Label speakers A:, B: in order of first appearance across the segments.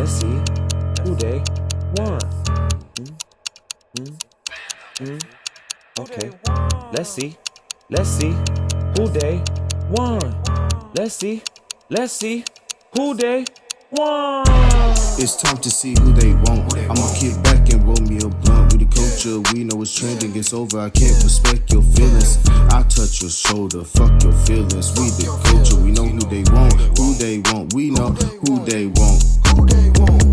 A: Let's see who they want. Okay. Let's see who they want. Let's see who they want.
B: It's time to see who they want. I'ma kick back and roll me a blunt with the culture. We know it's trending, it's over. I can't respect your feelings. I touch your shoulder, fuck your feelings. We the culture, we know who they want. Who they want, we know who they want. Who they want.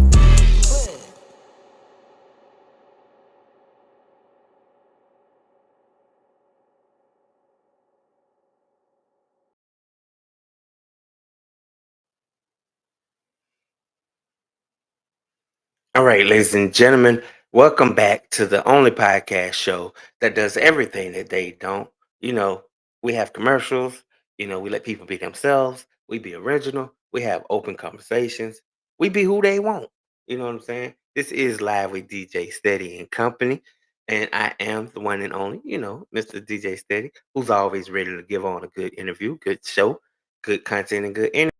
C: All right, ladies and gentlemen, welcome back to the only podcast show that does everything that they don't. You know, we have commercials, we let people be themselves, we be original, we have open conversations, we be who they want. You know what I'm saying? This is Live with DJ Steady and Company, and I am the one and only, Mr. DJ Steady, who's always ready to give on a good interview, good show, good content, and good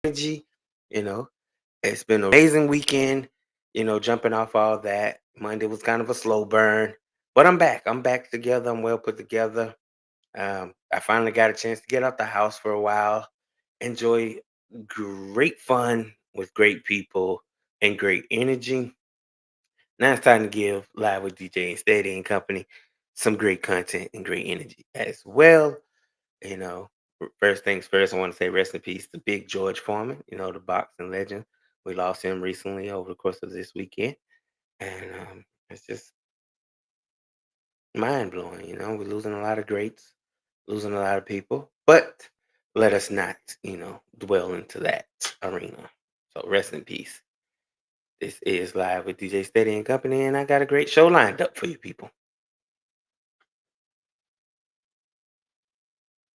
C: energy, you know. It's been an amazing weekend, jumping off all that. Monday was kind of a slow burn, but I'm back. I'm back together. I'm well put together. I finally got a chance to get out the house for a while, enjoy great fun with great people and great energy. Now it's time to give Live with DJ and Steady and Company some great content and great energy as well. You know, first things first, I want to say rest in peace to Big George Foreman, the boxing legend. We lost him recently over the course of this weekend. And it's just mind blowing. We're losing a lot of greats, losing a lot of people, but let us not, dwell into that arena. So rest in peace. This is Live with DJ Steady and Company, and I got a great show lined up for you people.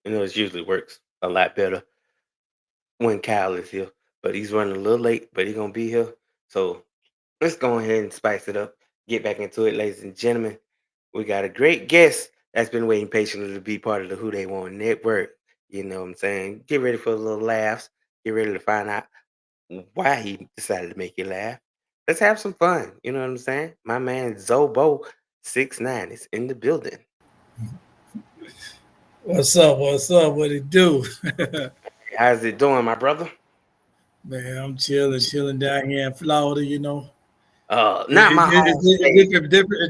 C: It usually works a lot better when Kyle is here, but he's running a little late, but he's gonna be here. So let's go ahead and spice it up. Get back into it, ladies and gentlemen. We got a great guest that's been waiting patiently to be part of the Who They Want Network. You know what I'm saying? Get ready for a little laughs. Get ready to find out why he decided to make you laugh. Let's have some fun. You know what I'm saying? My man ZoeBoe69 is in the building.
D: What's up? What's up? What it do?
C: How's it doing, my brother?
D: Man, I'm chilling down here in Florida,
C: Not my home state.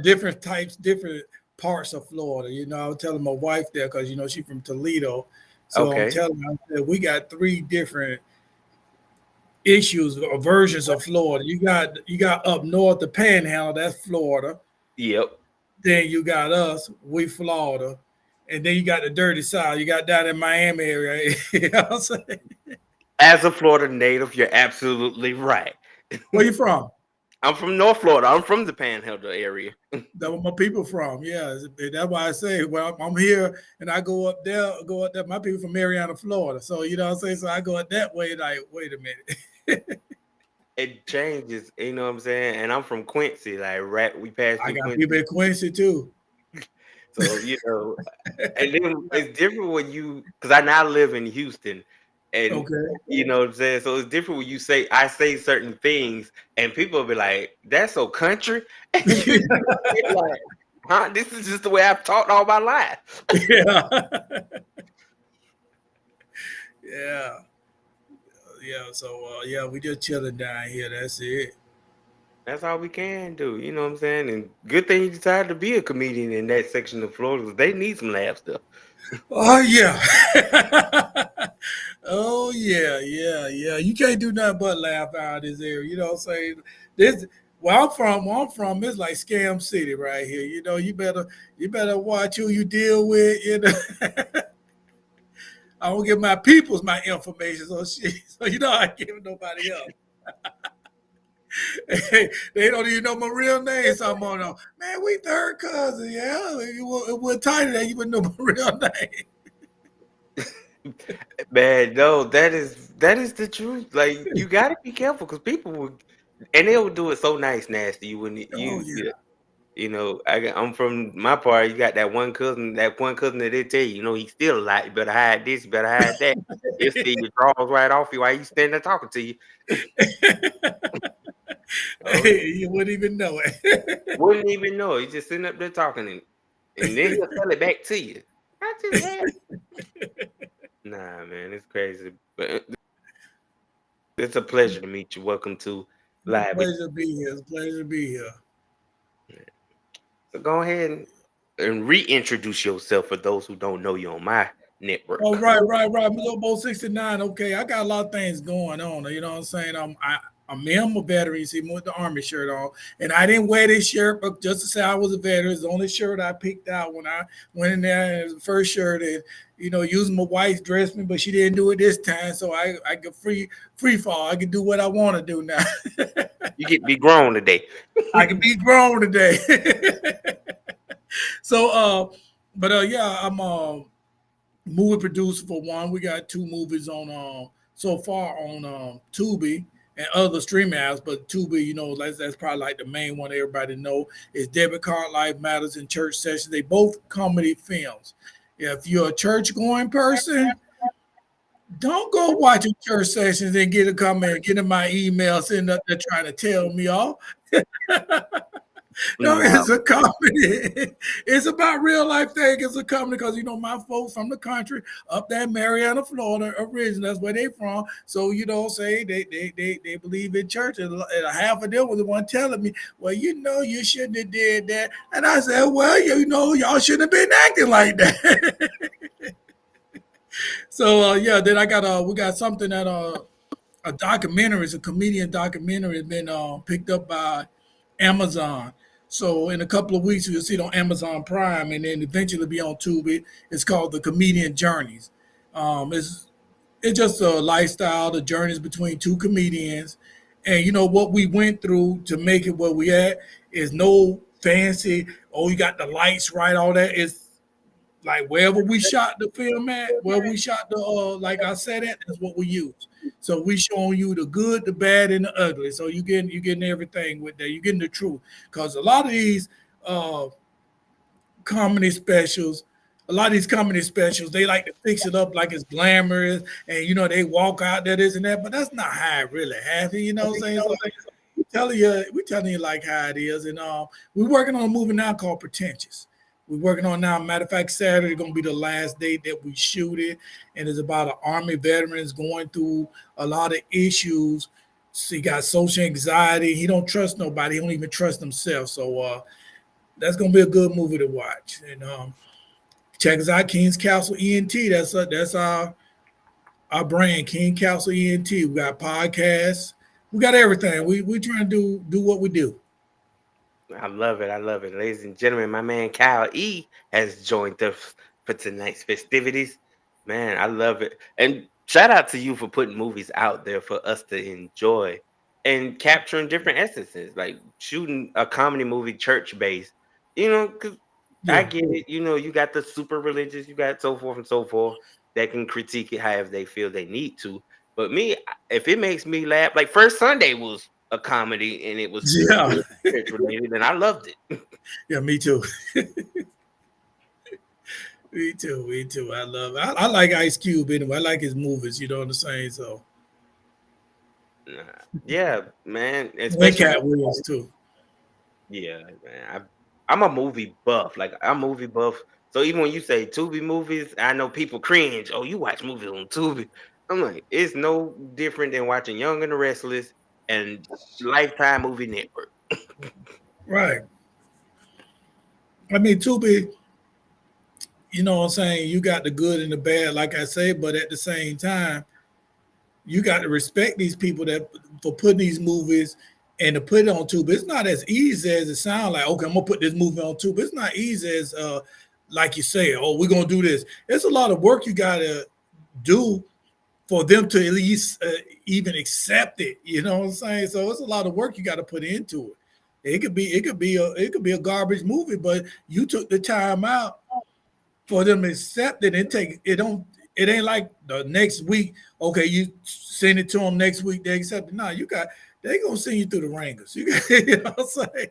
D: Different types, different parts of Florida. I was telling my wife there because she's from Toledo. So I'm
C: Okay.
D: telling her that we got three different issues or versions of Florida. You got up north the panhandle, that's Florida.
C: Yep.
D: Then you got us, we Florida. And then you got the dirty South. You got down in Miami area. You know what I'm saying?
C: As a Florida native, you're absolutely right.
D: Where you from?
C: I'm from North Florida. I'm from the Panhandle area.
D: That's where my people from. Yeah, that's why I say, well, I'm here and I go up there. My people from Mariana, Florida. So you know what I'm saying. So I go up that way. Like, wait a minute.
C: It changes, you know what I'm saying? And I'm from Quincy, like we passed
D: I
C: through
D: got
C: Quincy.
D: people in Quincy too.
C: So and then it's different when because I now live in Houston, and
D: Okay.
C: you know what I'm saying. So it's different when I say certain things, and people will be like, "That's so country," and you like, "Huh? This is just the way I've talked all my life."
D: Yeah. Yeah. Yeah. So yeah, we just chilling down here. That's it.
C: That's all we can do, you know what I'm saying? And good thing you decided to be a comedian in that section of Florida, 'cause they need some laugh stuff.
D: Oh yeah. Oh yeah. You can't do nothing but laugh out of this area. You know what I'm saying? This where I'm from, it's like Scam City right here. You better watch who you deal with. I don't give my peoples my information, so shit. So I can't give nobody else. They don't even know my real name. So I'm on them. Man, we third cousin. Yeah, it was tight that you wouldn't know my real name.
C: Man, no, that is the truth. Like you gotta be careful because people will, and they will do it so nice, nasty. You wouldn't
D: Oh
C: you.
D: yeah.
C: I'm from my part. You got that one cousin that they tell you, he's still alive. You better hide this, you better hide that. He'll steal your drawers right off you while you standing there talking to you. Oh,
D: You wouldn't even know it.
C: wouldn't even know. He's just sitting up there talking, and then he'll sell it back to you. I just had Nah, man, it's crazy. But it's a pleasure to meet you. Welcome to Live with.
D: Pleasure to be here. It's a pleasure to be here.
C: So go ahead and reintroduce yourself for those who don't know you on my network.
D: Oh, right. ZoeBoe69. Okay, I got a lot of things going on. You know what I'm saying? I'm a veteran. You see me with the Army shirt on. And I didn't wear this shirt, but just to say I was a veteran. It's the only shirt I picked out when I went in there. And it was the first shirt. And, using my wife's dress me, but she didn't do it this time. So I could free fall. I can do what I want to do now.
C: You get to be grown today.
D: I can be grown today. So, yeah, I'm movie producer for one. We got 2 movies on so far on Tubi and other streaming apps, but Tubi, that's probably like the main one everybody know is Debit Card Life Matters and Church Sessions. They both comedy films. If you're a church going person, don't go watching church sessions and get a comment, get in my email, sitting up there trying to tell me off. No, it's a comedy. It's about real life thing. It's a comedy because my folks from the country up there in Marietta, Florida, originally that's where they from. So say they believe in church, and half of them was the one telling me, well, you shouldn't have did that, and I said, well, y'all shouldn't have been acting like that. So then we got something that a documentary, it's a comedian documentary, has been picked up by Amazon. So in a couple of weeks, you'll see it on Amazon Prime, and then eventually be on Tubi. It's called The Comedian Journeys. It's just a lifestyle, the journeys between 2 comedians. And what we went through to make it where we at is no fancy, you got the lights right, all that. It's like wherever we shot the film at, where we shot the like I said at, that's what we use. So we showing you the good, the bad, and the ugly. So you getting everything with that. You getting the truth. Because a lot of these comedy specials, they like to fix it up like it's glamorous, and they walk out there this and that, but that's not how it really happened. You know what I'm saying? So we're telling you like how it is, and we're working on a movie now called Pretentious. We're working on now. Matter of fact, Saturday going to be the last day that we shoot it, and it's about an Army veterans going through a lot of issues. So he got social anxiety. He don't trust nobody. He don't even trust himself. So that's going to be a good movie to watch. And check us out, King's Castle ENT. That's our brand, King Castle ENT. We got podcasts. We got everything. We trying to do what we do.
C: I love it. Ladies and gentlemen, my man Kyle E has joined us for tonight's festivities. Man, I love it. And shout out to you for putting movies out there for us to enjoy and capturing different essences, like shooting a comedy movie church-based. Because I get it. You got the super religious, you got so forth and so forth that can critique it however they feel they need to. But me, if it makes me laugh, like First Sunday was a comedy and it was church related, and I loved it.
D: Yeah, me too. Me too. I love it. I like Ice Cube anyway. I like his movies, you know what I'm saying? So
C: yeah, man.
D: And Cat Williams too.
C: Yeah, man. I'm a movie buff. Like I'm movie buff. So even when you say Tubi movies, I know people cringe. Oh, you watch movies on Tubi. I'm like, it's no different than watching Young and the Restless and Lifetime Movie Network.
D: Right. I mean, Tubi, you know what I'm saying? You got the good and the bad, like I say, but at the same time, you got to respect these people that for putting these movies and to put it on Tubi. It's not as easy as it sounds like, okay, I'm going to put this movie on Tubi. It's not easy as, like you say, oh, we're going to do this. It's a lot of work you got to do for them to at least even accept it. You know what I'm saying? So it's a lot of work you got to put into it. It could be a garbage movie, but you took the time out for them to accept it and take it. It ain't like the next week. Okay, you send it to them next week. They accept it. No, they gonna send you through the rangers. You know what I'm saying?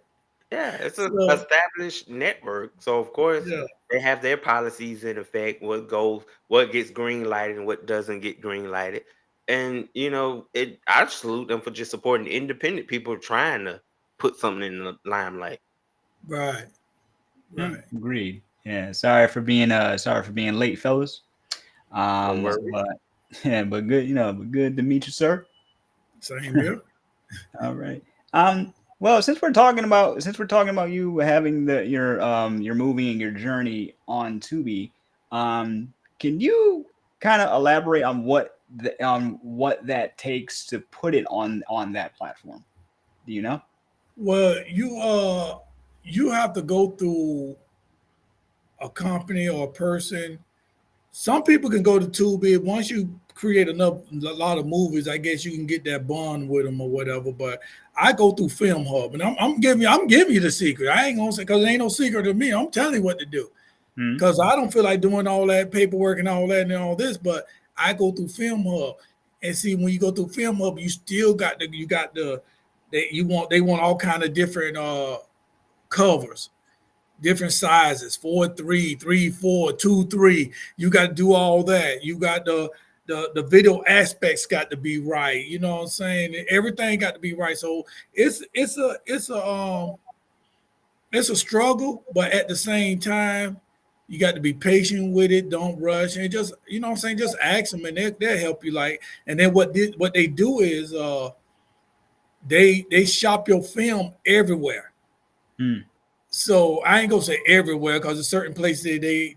C: Yeah, it's a
D: So
C: established network. So of course
D: yeah,
C: they have their policies in effect, what gets green lighted and what doesn't get green lighted. And I salute them for just supporting independent people trying to put something in the limelight.
D: right, right.
E: Agreed. Yeah. Sorry for being late, fellas.
C: No worries.
E: But yeah, but good, but good to meet you, sir.
D: Same here.
E: All right. Well, since we're talking about you having your movie and your journey on Tubi, can you kind of elaborate on what that takes to put it on that platform? Do you know?
D: Well, you have to go through a company or a person. Some people can go to Tubi. Once you create a lot of movies, I guess you can get that bond with them or whatever. But I go through Film Hub, and I'm giving you the secret. I ain't gonna say because it ain't no secret to me. I'm telling you what to do
E: Hmm.
D: because I don't feel like doing all that paperwork and all that and all this. But I go through Film Hub, and see when you go through Film Hub, you still got they want all kind of different covers, different sizes, 4:3, 3:4, 2:3. You got to do all that. You got the video aspects got to be right. You know what I'm saying? Everything got to be right. So it's a struggle, but at the same time, you got to be patient with it. Don't rush, and just what I'm saying. Just ask them, and they'll help you. Like, and then what they do is they shop your film everywhere.
E: Hmm.
D: So I ain't gonna say everywhere because there's certain places they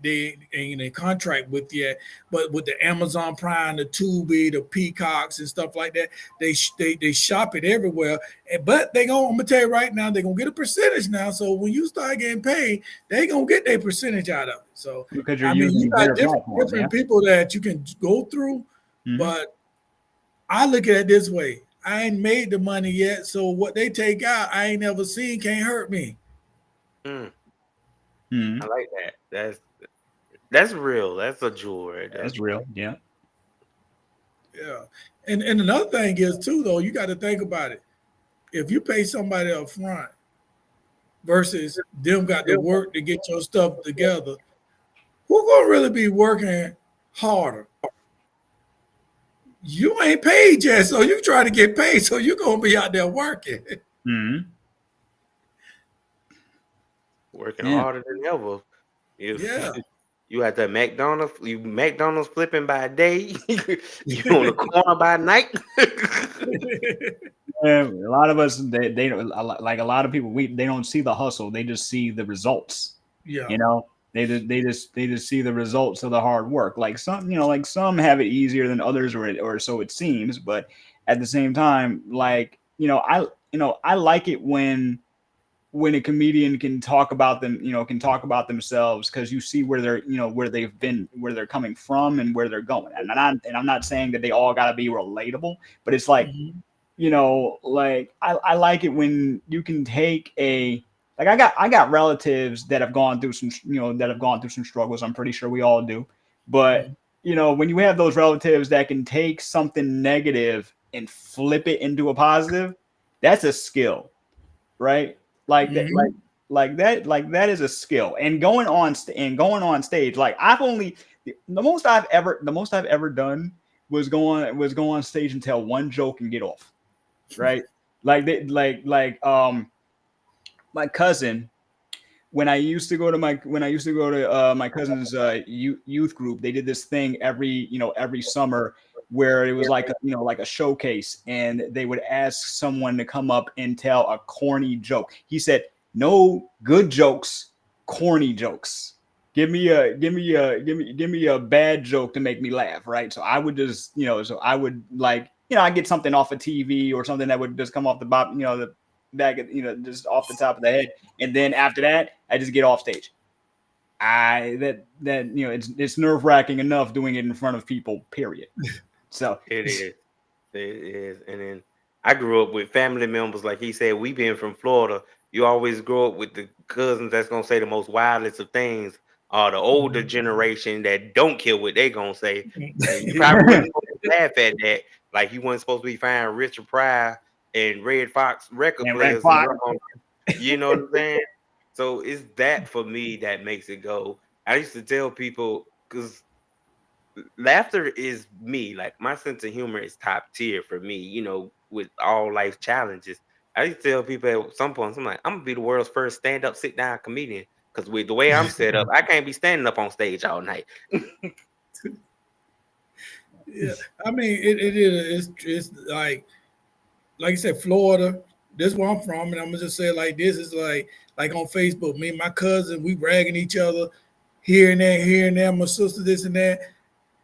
D: ain't in contract with yet. But with the Amazon Prime, the Tubi, the Peacocks and stuff like that, they shop it everywhere. But I'm gonna tell you right now, they're gonna get a percentage now. So when you start getting paid, they gonna get their percentage out of it. So
E: Because you're
D: I mean, you
E: using
D: got
E: their platform, yeah.
D: different people that you can go through,
E: Hmm.
D: but I look at it this way: I ain't made the money yet, so what they take out, I ain't never seen, can't hurt me.
C: Mm,
E: Hmm.
C: I like that. That's real. That's a jewel right there.
E: That's real. Yeah.
D: Yeah. And another thing is too though, you got to think about it. If you pay somebody up front versus them got to work to get your stuff together, who gonna really be working harder? You ain't paid yet, so you trying to get paid, so you're gonna be out there working.
E: Hmm.
C: Working
E: Yeah.
C: harder than ever. You
D: Yeah.
C: you at the McDonald's flipping by day, you on the corner by night.
E: Yeah, a lot of us they don't like a lot of people they don't see the hustle, they just see the results.
D: Yeah.
E: You know, they just see the results of the hard work. Like some have it easier than others, or so it seems. But at the same time, like I like it when a comedian can talk about can talk about themselves, because you see where where they've been, where they're coming from, and where they're going. And I'm not saying that they all got to be relatable, but it's like,
D: Mhm.
E: like I like it when you can take like I got relatives that have gone through some struggles. I'm pretty sure we all do. But
D: Mhm.
E: when you have those relatives that can take something negative and flip it into a positive, that's a skill, right? Like that,
D: Mhm.
E: like that is a skill. And going on stage, like the most I've ever done was go on stage and tell one joke and get off, right? My cousin, when I used to go to my cousin's youth group, they did this thing every summer, where it was like like a showcase, and they would ask someone to come up and tell a corny joke. He said, "No good jokes, corny jokes. Give me a bad joke to make me laugh, right?" So I would just so I would I get something off of TV, or something that would just come off the bop, the back, just off the top of the head, and then after that, I just get off stage. I that it's nerve wracking enough doing it in front of people. Period. So
C: It is. It is. And then I grew up with family members, like he said, we being from Florida, you always grow up with the cousins that's gonna say the most wildest of things, or the older
D: Mhm.
C: generation that don't care what they gonna say. And you probably wouldn't supposed to laugh at that. Like you weren't supposed to be finding Richard Pryor and Red Fox record
E: and Red
C: players and
E: Fox,
C: drum You know what I'm saying? So it's that for me that makes it go. I used to tell people because laughter is me. Like my sense of humor is top tier for me. With all life challenges. I used to tell people at some points, I'm like, I'm gonna be the world's first stand-up, sit-down comedian. Because with the way I'm set up, I can't be standing up on stage all night.
D: Yeah, I mean, it is. It's like you said, Florida. This is where I'm from, and I'm gonna just say it like this: is like on Facebook. Me and my cousin, we ragging each other here and there, here and there. My sister, this and that,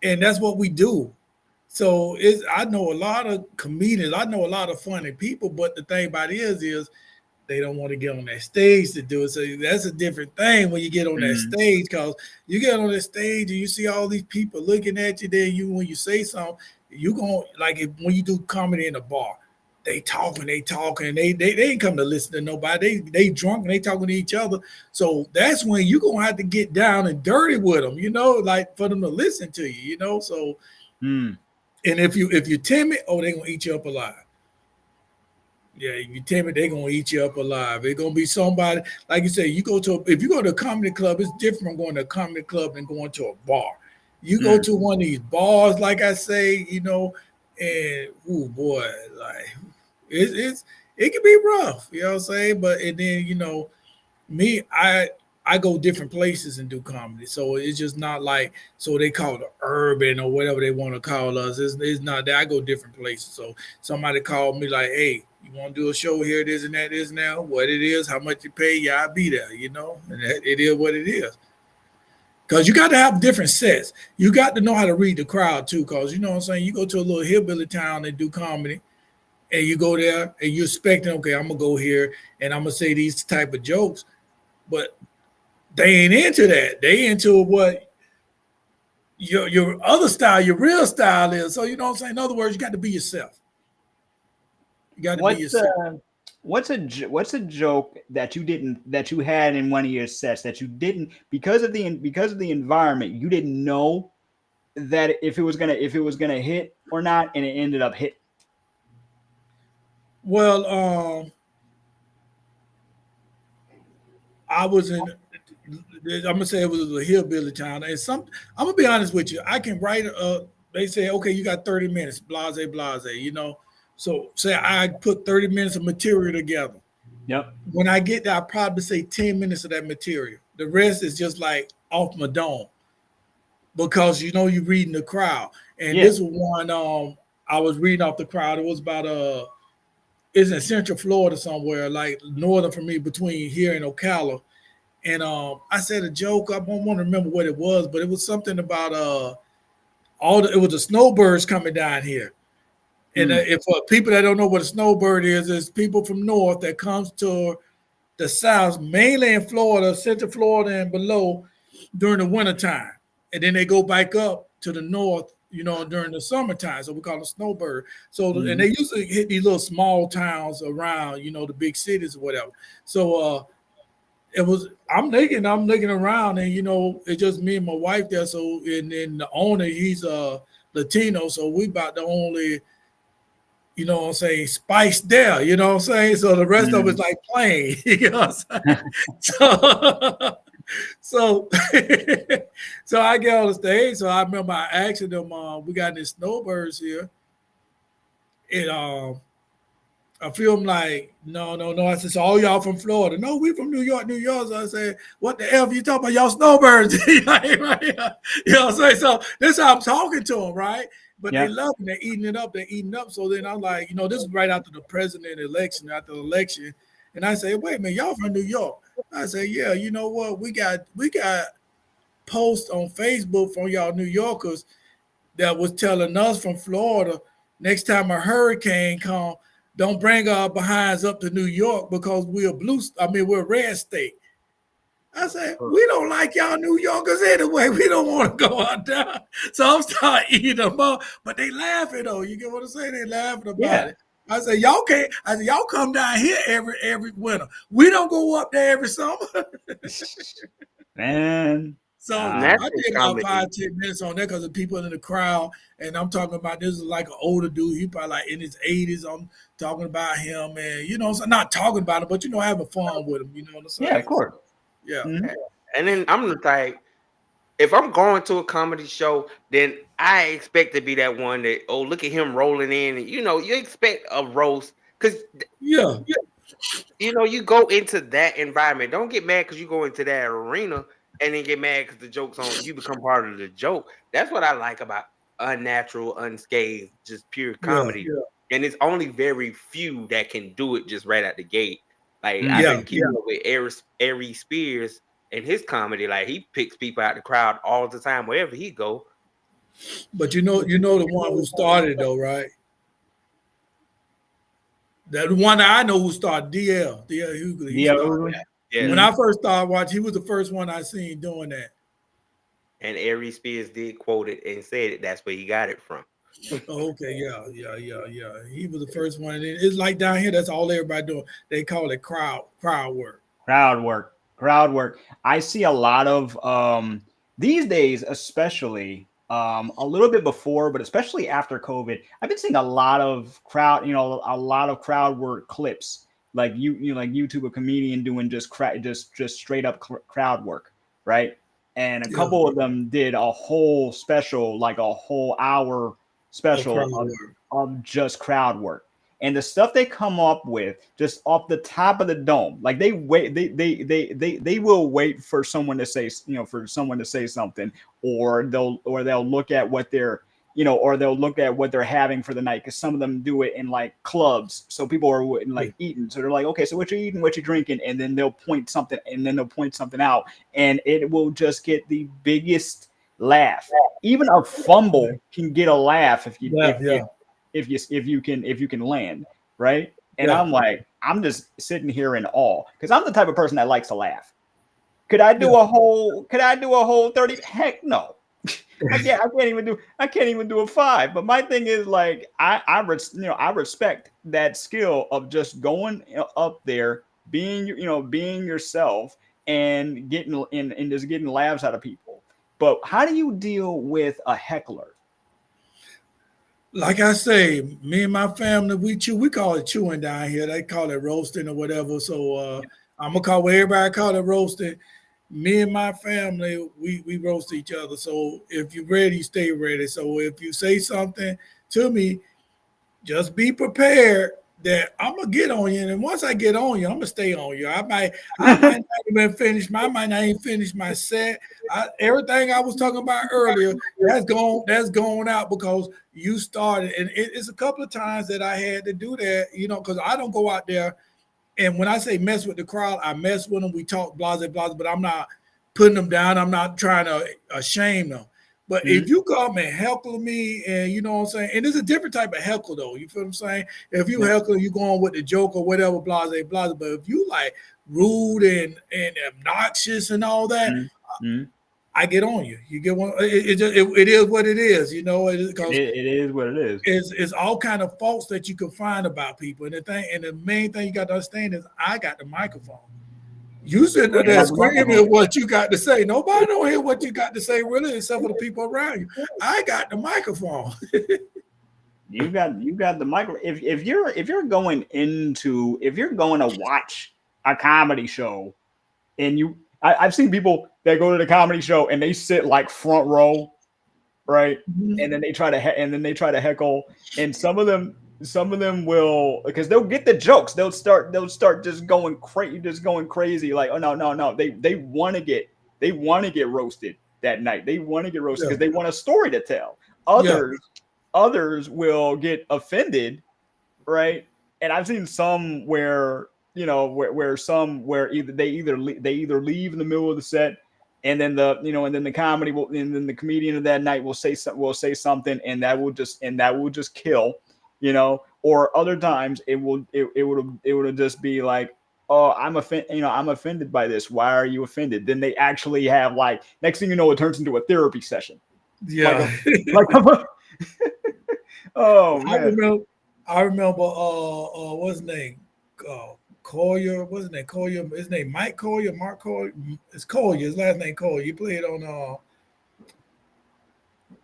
D: and that's what we do. So it's I know a lot of comedians. I know a lot of funny people, but the thing about it is they don't want to get on that stage to do it. So that's a different thing when you get on that
E: Mm.
D: stage, because you get on that stage and you see all these people looking at you. Then when you say something, you going like when you do comedy in a bar, they talking, they ain't come to listen to nobody. They drunk and they talking to each other. So that's when you gonna have to get down and dirty with them, like for them to listen to you. So
E: Mm.
D: and if you're timid, oh, they gonna eat you up alive. Yeah, if you timid, they're gonna eat you up alive. It's gonna be somebody, like you say, if you go to a comedy club, it's different from going to a comedy club than going to a bar. You go
E: Mm.
D: to one of these bars, like I say, and oh boy, like it can be rough, you know what I'm saying? But and then me, I go different places and do comedy, so it's just not like so they call it urban or whatever they want to call us. It's not that I go different places. So somebody called me like, hey, you want to do a show here, this and that, this now, what it is, how much you pay, yeah, I'll be there, and it is what it is. Because you got to have different sets. You got to know how to read the crowd too. Because you know what I'm saying. You go to a little hillbilly town and do comedy, and you go there and you're expecting, okay, I'm gonna go here and I'm gonna say these type of jokes, but they ain't into that. They into what your other style, your real style is. So you know what I'm saying? In other words, you got to be yourself. You got to be
E: What's
D: yourself.
E: what's a joke that you had in one of your sets that you didn't because of the environment you didn't know that if it was gonna hit or not, and it ended up hit.
D: Well, I was in. I'm gonna say it was a hillbilly town, and I'm gonna be honest with you. I can write. They say, okay, you got 30 minutes, blase, blase. So say I put 30 minutes of material together.
E: Yep.
D: When I get there, I probably say 10 minutes of that material. The rest is just like off my dome because you're reading the crowd. And
E: Yeah.
D: this was one I was reading off the crowd. It was about it's in Central Florida somewhere, like northern for me, between here and Ocala. And I said a joke. I don't want to remember what it was, but it was something about it was the snowbirds coming down here. And
E: Mm.
D: if people that don't know what a snowbird is, it's people from north that comes to the south, mainly in Florida, Central Florida and below during the wintertime. And then they go back up to the north, during the summertime. So we call it snowbird. So, and
E: Mhm.
D: they usually hit these little small towns around, the big cities or whatever. So I'm looking around and, it's just me and my wife there. So, and then the owner, he's Latino. So we about the only, what I'm saying, spice there, what I'm saying? So the rest of it's
E: Mm.
D: like plain, you know what I'm saying? So, so, so I get on the stage. So I remember I asked them, we got these snowbirds here. And I feel like, no, no, no. I said, so all y'all from Florida. No, we from New York, New York. So I said, what the hell are you talking about? Y'all snowbirds. You know what I'm saying? So this is how I'm talking to them, right? But they
E: Yep.
D: love it. They're eating it up. They're eating up. So then I'm like, this is right after the president election, after the election. And I say, wait a minute, y'all from New York. I say, yeah, you know what? We got posts on Facebook from y'all New Yorkers that was telling us from Florida, next time a hurricane come, don't bring our behinds up to New York because we're a red state. I said, we don't like y'all New Yorkers anyway. We don't want to go out there. So I'm starting eating them up. But they laughing though. You get what I'm saying? They laughing about
E: Yeah.
D: it. I said, y'all can't. I said, y'all come down here every winter. We don't go up there every summer.
E: Man.
D: So I
C: Natural
D: did about
C: comedy.
D: 5-10 minutes on that because the people in the crowd, and I'm talking about this is like an older dude. He probably like in his 80s. I'm talking about him, and so not talking about him, but having fun with him. You know what I'm
E: Yeah,
D: saying?
E: of course.
D: Yeah,
E: Mhm.
C: And then I'm the type, if I'm going to a comedy show, then I expect to be that one that, oh, look at him rolling in. And, you expect a roast because,
D: yeah,
C: you go into that environment. Don't get mad because you go into that arena and then get mad because the joke's on you, become part of the joke. That's what I like about unnatural, unscathed, just pure
D: yeah,
C: comedy. And it's only very few that can do it just right out the gate. Like I've
E: Mhm.
D: yeah,
C: been keeping up with Aries Spears and his comedy. Like he picks people out the crowd all the time wherever he go.
D: But you know the one who started though, right? The one that I know who started DL Hughley. He
E: Yeah.
D: started that. When
C: Yes.
D: I first started watching, he was the first one I seen doing that.
C: And Aries Spears did quote it and said it. That's where he got it from.
D: Oh, okay, yeah. He was the first one. And it's like down here, that's all everybody doing. They call it crowd work.
E: Crowd work. I see a lot of these days, especially a little bit before, but especially after COVID, I've been seeing a lot of crowd work clips. Like like YouTube, a comedian doing just straight up crowd work, right? And a
D: Yeah,
E: couple of them did a whole special, like a whole hour
D: of crowd
E: special
D: work.
E: of just crowd work, and the stuff they come up with just off the top of the dome, like they wait, they will wait for someone to say, for someone to say something, or they'll look at what they're, or they'll look at what they're having for the night, because some of them do it in like clubs, so people are
D: Yeah,
E: like eating, so they're like, okay, so what you eating, what you drinking, and then they'll point something, out, and it will just get the biggest laugh. Even a fumble can get a laugh if you
D: yeah, yeah,
E: if you can land, right? And
D: yeah,
E: I'm like, I'm just sitting here in awe, because I'm the type of person that likes to laugh. Could I do a whole 30? Heck no. I can't even do a 5. But my thing is, like, I respect that skill of just going up there, being yourself, and getting and just getting laughs out of people. But how do you deal with a heckler?
D: like I say, me and my family, we chew. We call it chewing down here. They call it roasting or whatever. So I'm gonna call what everybody call it roasting. Me and my family, we roast each other. So if you're ready, stay ready. So if you say something to me, just be prepared that I'm gonna get on you, and once I get on you, I'm gonna stay on you. I might not even finish my, I might not even finish my set. Everything I was talking about earlier, that's gone out because you started, and it's a couple of times that I had to do that, because I don't go out there, and when I say mess with the crowd, I mess with them. We talk blase blase, but I'm not putting them down. I'm not trying to shame them. But if
E: Mhm.
D: you come and heckle me, and you know what I'm saying, and it's a different type of heckle though. You feel what I'm saying? If you
E: Yeah.
D: heckle, you going with the joke or whatever, blase blase. But if you like rude and obnoxious and all that,
E: Mhm. Mhm.
D: I get on you. You get one. It is what it is. Because
E: It is what it is.
D: it's all kind of faults that you can find about people. And the main thing you got to understand is I got the microphone. You sitting
E: You
D: there
E: got the microphone.
D: screaming what you got to say. Nobody don't hear what you got to say really, except for the people around you. I got the microphone.
E: You got the micro. If you're going to watch a comedy show, and I've seen people that go to the comedy show and they sit like front row, right? And then they try to heckle, and some of them will, because they'll get the jokes. They'll start just going crazy, like, oh, no. They want to get roasted that night. They want to get roasted
D: Yeah,
E: because they want a story to tell.
D: yeah,
E: Others will get offended, right? And I've seen some where, where some where they either leave in the middle of the set, and then the comedian of that night will say something, and that will just kill, or other times it would just be like, oh, I'm offended by this. Why are you offended? Then they actually have, like, next thing you know, it turns into a therapy session, like
D: yeah.
E: a like a, oh
D: I
E: man.
D: remember. I remember. What's his name? Collier, what's his name? Collier, his name Mike Collier, Mark Collier. It's Collier. His last name Collier. He played on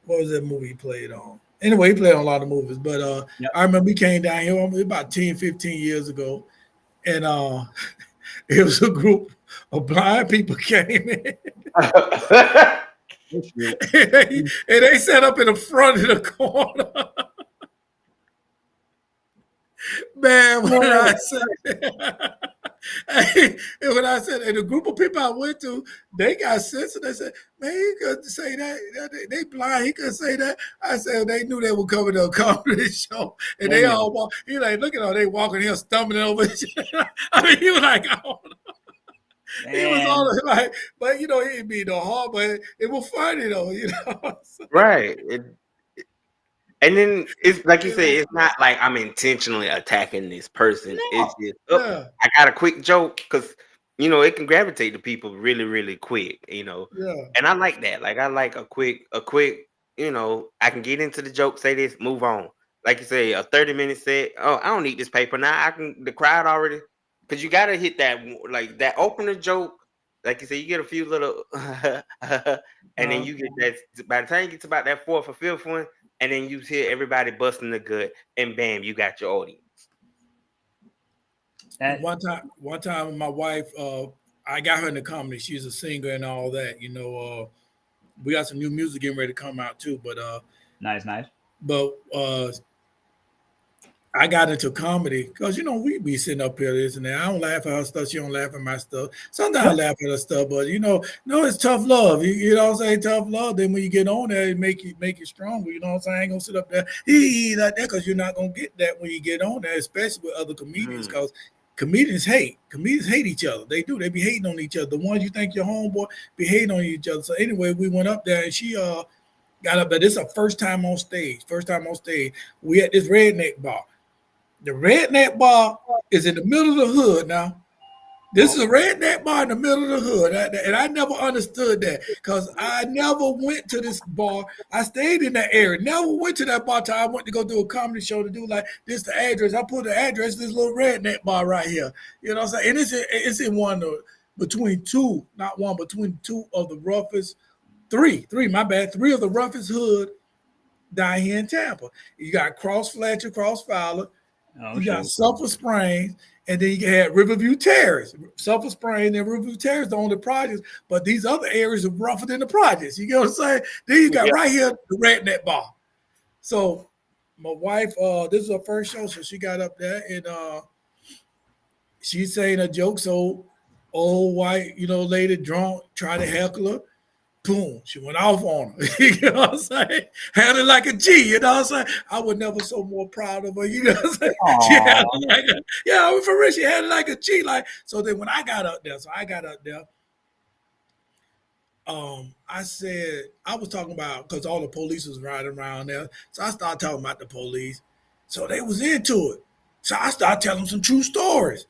D: what was that movie he played on? Anyway, he played on a lot of movies. But
E: Yep.
D: I remember he came down here about 10, 15 years ago, and it was a group of blind people came in. and they sat up in the front of the corner. Man, when I said, and the group of people I went to, they got sense and they said, man, he couldn't say that. They blind, he couldn't say that. I said, they knew they were coming to a comedy show. And they all walk, he like, look at all they walking here, stumbling over. I mean, he was like, oh. He was all like, but you know, he didn't mean no harm, but it was funny though, you know.
C: Right. And then it's like you say, it's not like I'm intentionally attacking this person.
D: No.
C: It's just, I got a quick joke because, you know, it can gravitate to people really, really quick, you know.
D: Yeah.
C: And I like that. Like I like a quick, you know, I can get into the joke, say this, move on. Like you say, a 30-minute set. Oh, I don't need this paper now. The crowd already, because you got to hit that, like that opener joke. Like you say, you get a few little, and then you get that, by the time you get to about that fourth or fifth one, and then you hear everybody busting the gut, and bam, you got your audience.
D: One time, my wife, I got her in the comedy. She's a singer and all that. You know, we got some new music getting ready to come out too. But
E: nice.
D: But I got into comedy because you know we be sitting up here this and that. I don't laugh at her stuff. She don't laugh at my stuff. Sometimes I laugh at her stuff, but you know, no, it's tough love. You know what I'm saying? Tough love. Then when you get on there, it make you stronger. You know what I'm saying? I ain't gonna sit up there like that because you're not gonna get that when you get on there, especially with other comedians. Because comedians hate each other. They do. They be hating on each other. The ones you think your homeboy be hating on each other. So anyway, we went up there and she got up there. This is her first time on stage. We at this redneck bar. The redneck bar is in the middle of the hood now. This is a redneck bar in the middle of the hood. And I never understood that because I never went to this bar. I stayed in that area. Never went to that bar till I went to go do a comedy show to do like this the address. I put the address, this little redneck bar right here. You know what I'm saying? And it's in between two of the roughest, three of the roughest hood down here in Tampa. You got Cross Fletcher, Cross Fowler. You got Sulphur Springs, and then you had Riverview Terrace. Sulphur Springs and Riverview Terrace, the only projects, but these other areas are rougher than the projects. You get what I'm saying? Then you got right here the redneck bar. So my wife, this is her first show, so she got up there and she's saying a joke. So old white, lady drunk, tried to heckle her. Boom, she went off on her. You know what I'm saying? Handled like a G, you know what I'm saying? I was never so more proud of her, you know what I'm saying? She handled like for real, she handled like a G. So then when I got up there, I said, I was talking about, because all the police was riding around there. So I started talking about the police. So they was into it. So I started telling them some true stories.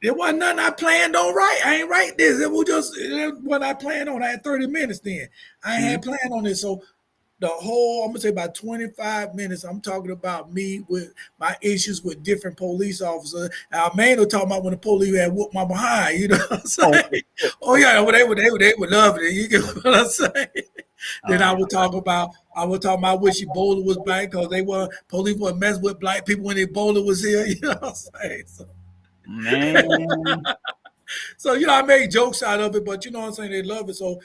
D: It wasn't nothing I planned on right. I ain't write this. It was what I planned on. I had 30 minutes then. I had planned on this. So the whole, I'm going to say about 25 minutes, I'm talking about me with my issues with different police officers. Our man was talking about when the police had whooped my behind, you know what I'm saying? Oh yeah, well, they were loving it. You get what I'm saying? Then I would talk about I wish Ebola was black because police weren't messing with black people when Ebola was here, you know what I'm saying? So,
E: man.
D: So, I made jokes out of it, but you know what I'm saying? They love it. So,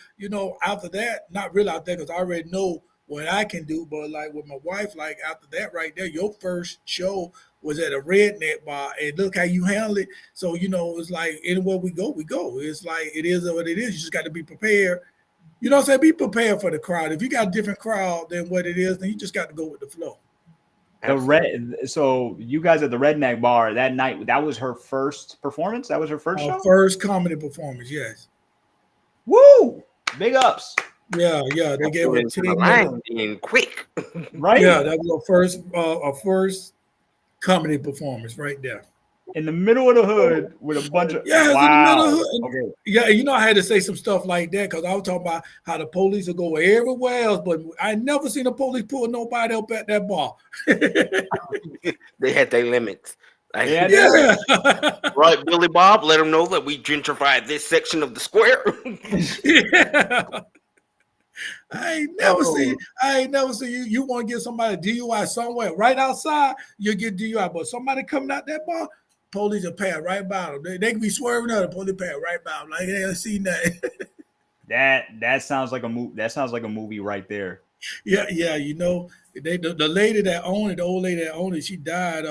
D: after that, not really out there because I already know what I can do. But like with my wife, like after that right there, your first show was at a redneck bar and look how you handle it. So, it's like anywhere we go, we go. It's like it is what it is. You just got to be prepared. You know what I'm saying? Be prepared for the crowd. If you got a different crowd than what it is, then you just got to go with the flow.
E: So you guys at the Redneck Bar that night, that was her first performance? That was her first show?
D: First comedy performance, yes.
E: Woo! Big ups.
D: Yeah. They gave her 10 minutes.
C: Quick.
D: Right? Yeah, that was our first comedy performance right there.
E: In the middle of the hood with a bunch of
D: in the middle of the hood. Okay. Yeah, I had to say some stuff like that because I was talking about how the police will go everywhere else, but I never seen the police pull nobody up at that bar.
C: They had their limits. Like,
E: Yeah,
D: Yeah.
C: right, Billy Bob, let them know that we gentrified this section of the square.
D: Yeah. I ain't never
E: Oh,
D: see. I ain't never see you. You want to get somebody DUI somewhere right outside, you get DUI. But somebody coming out that bar, police will pass right by them. They can be swerving out, the police pass right by them. Like they ain't seen that.
E: that sounds like a movie. That sounds like a movie right there.
D: Yeah, yeah. You know, the lady that owned it, the old lady that owned it, she died.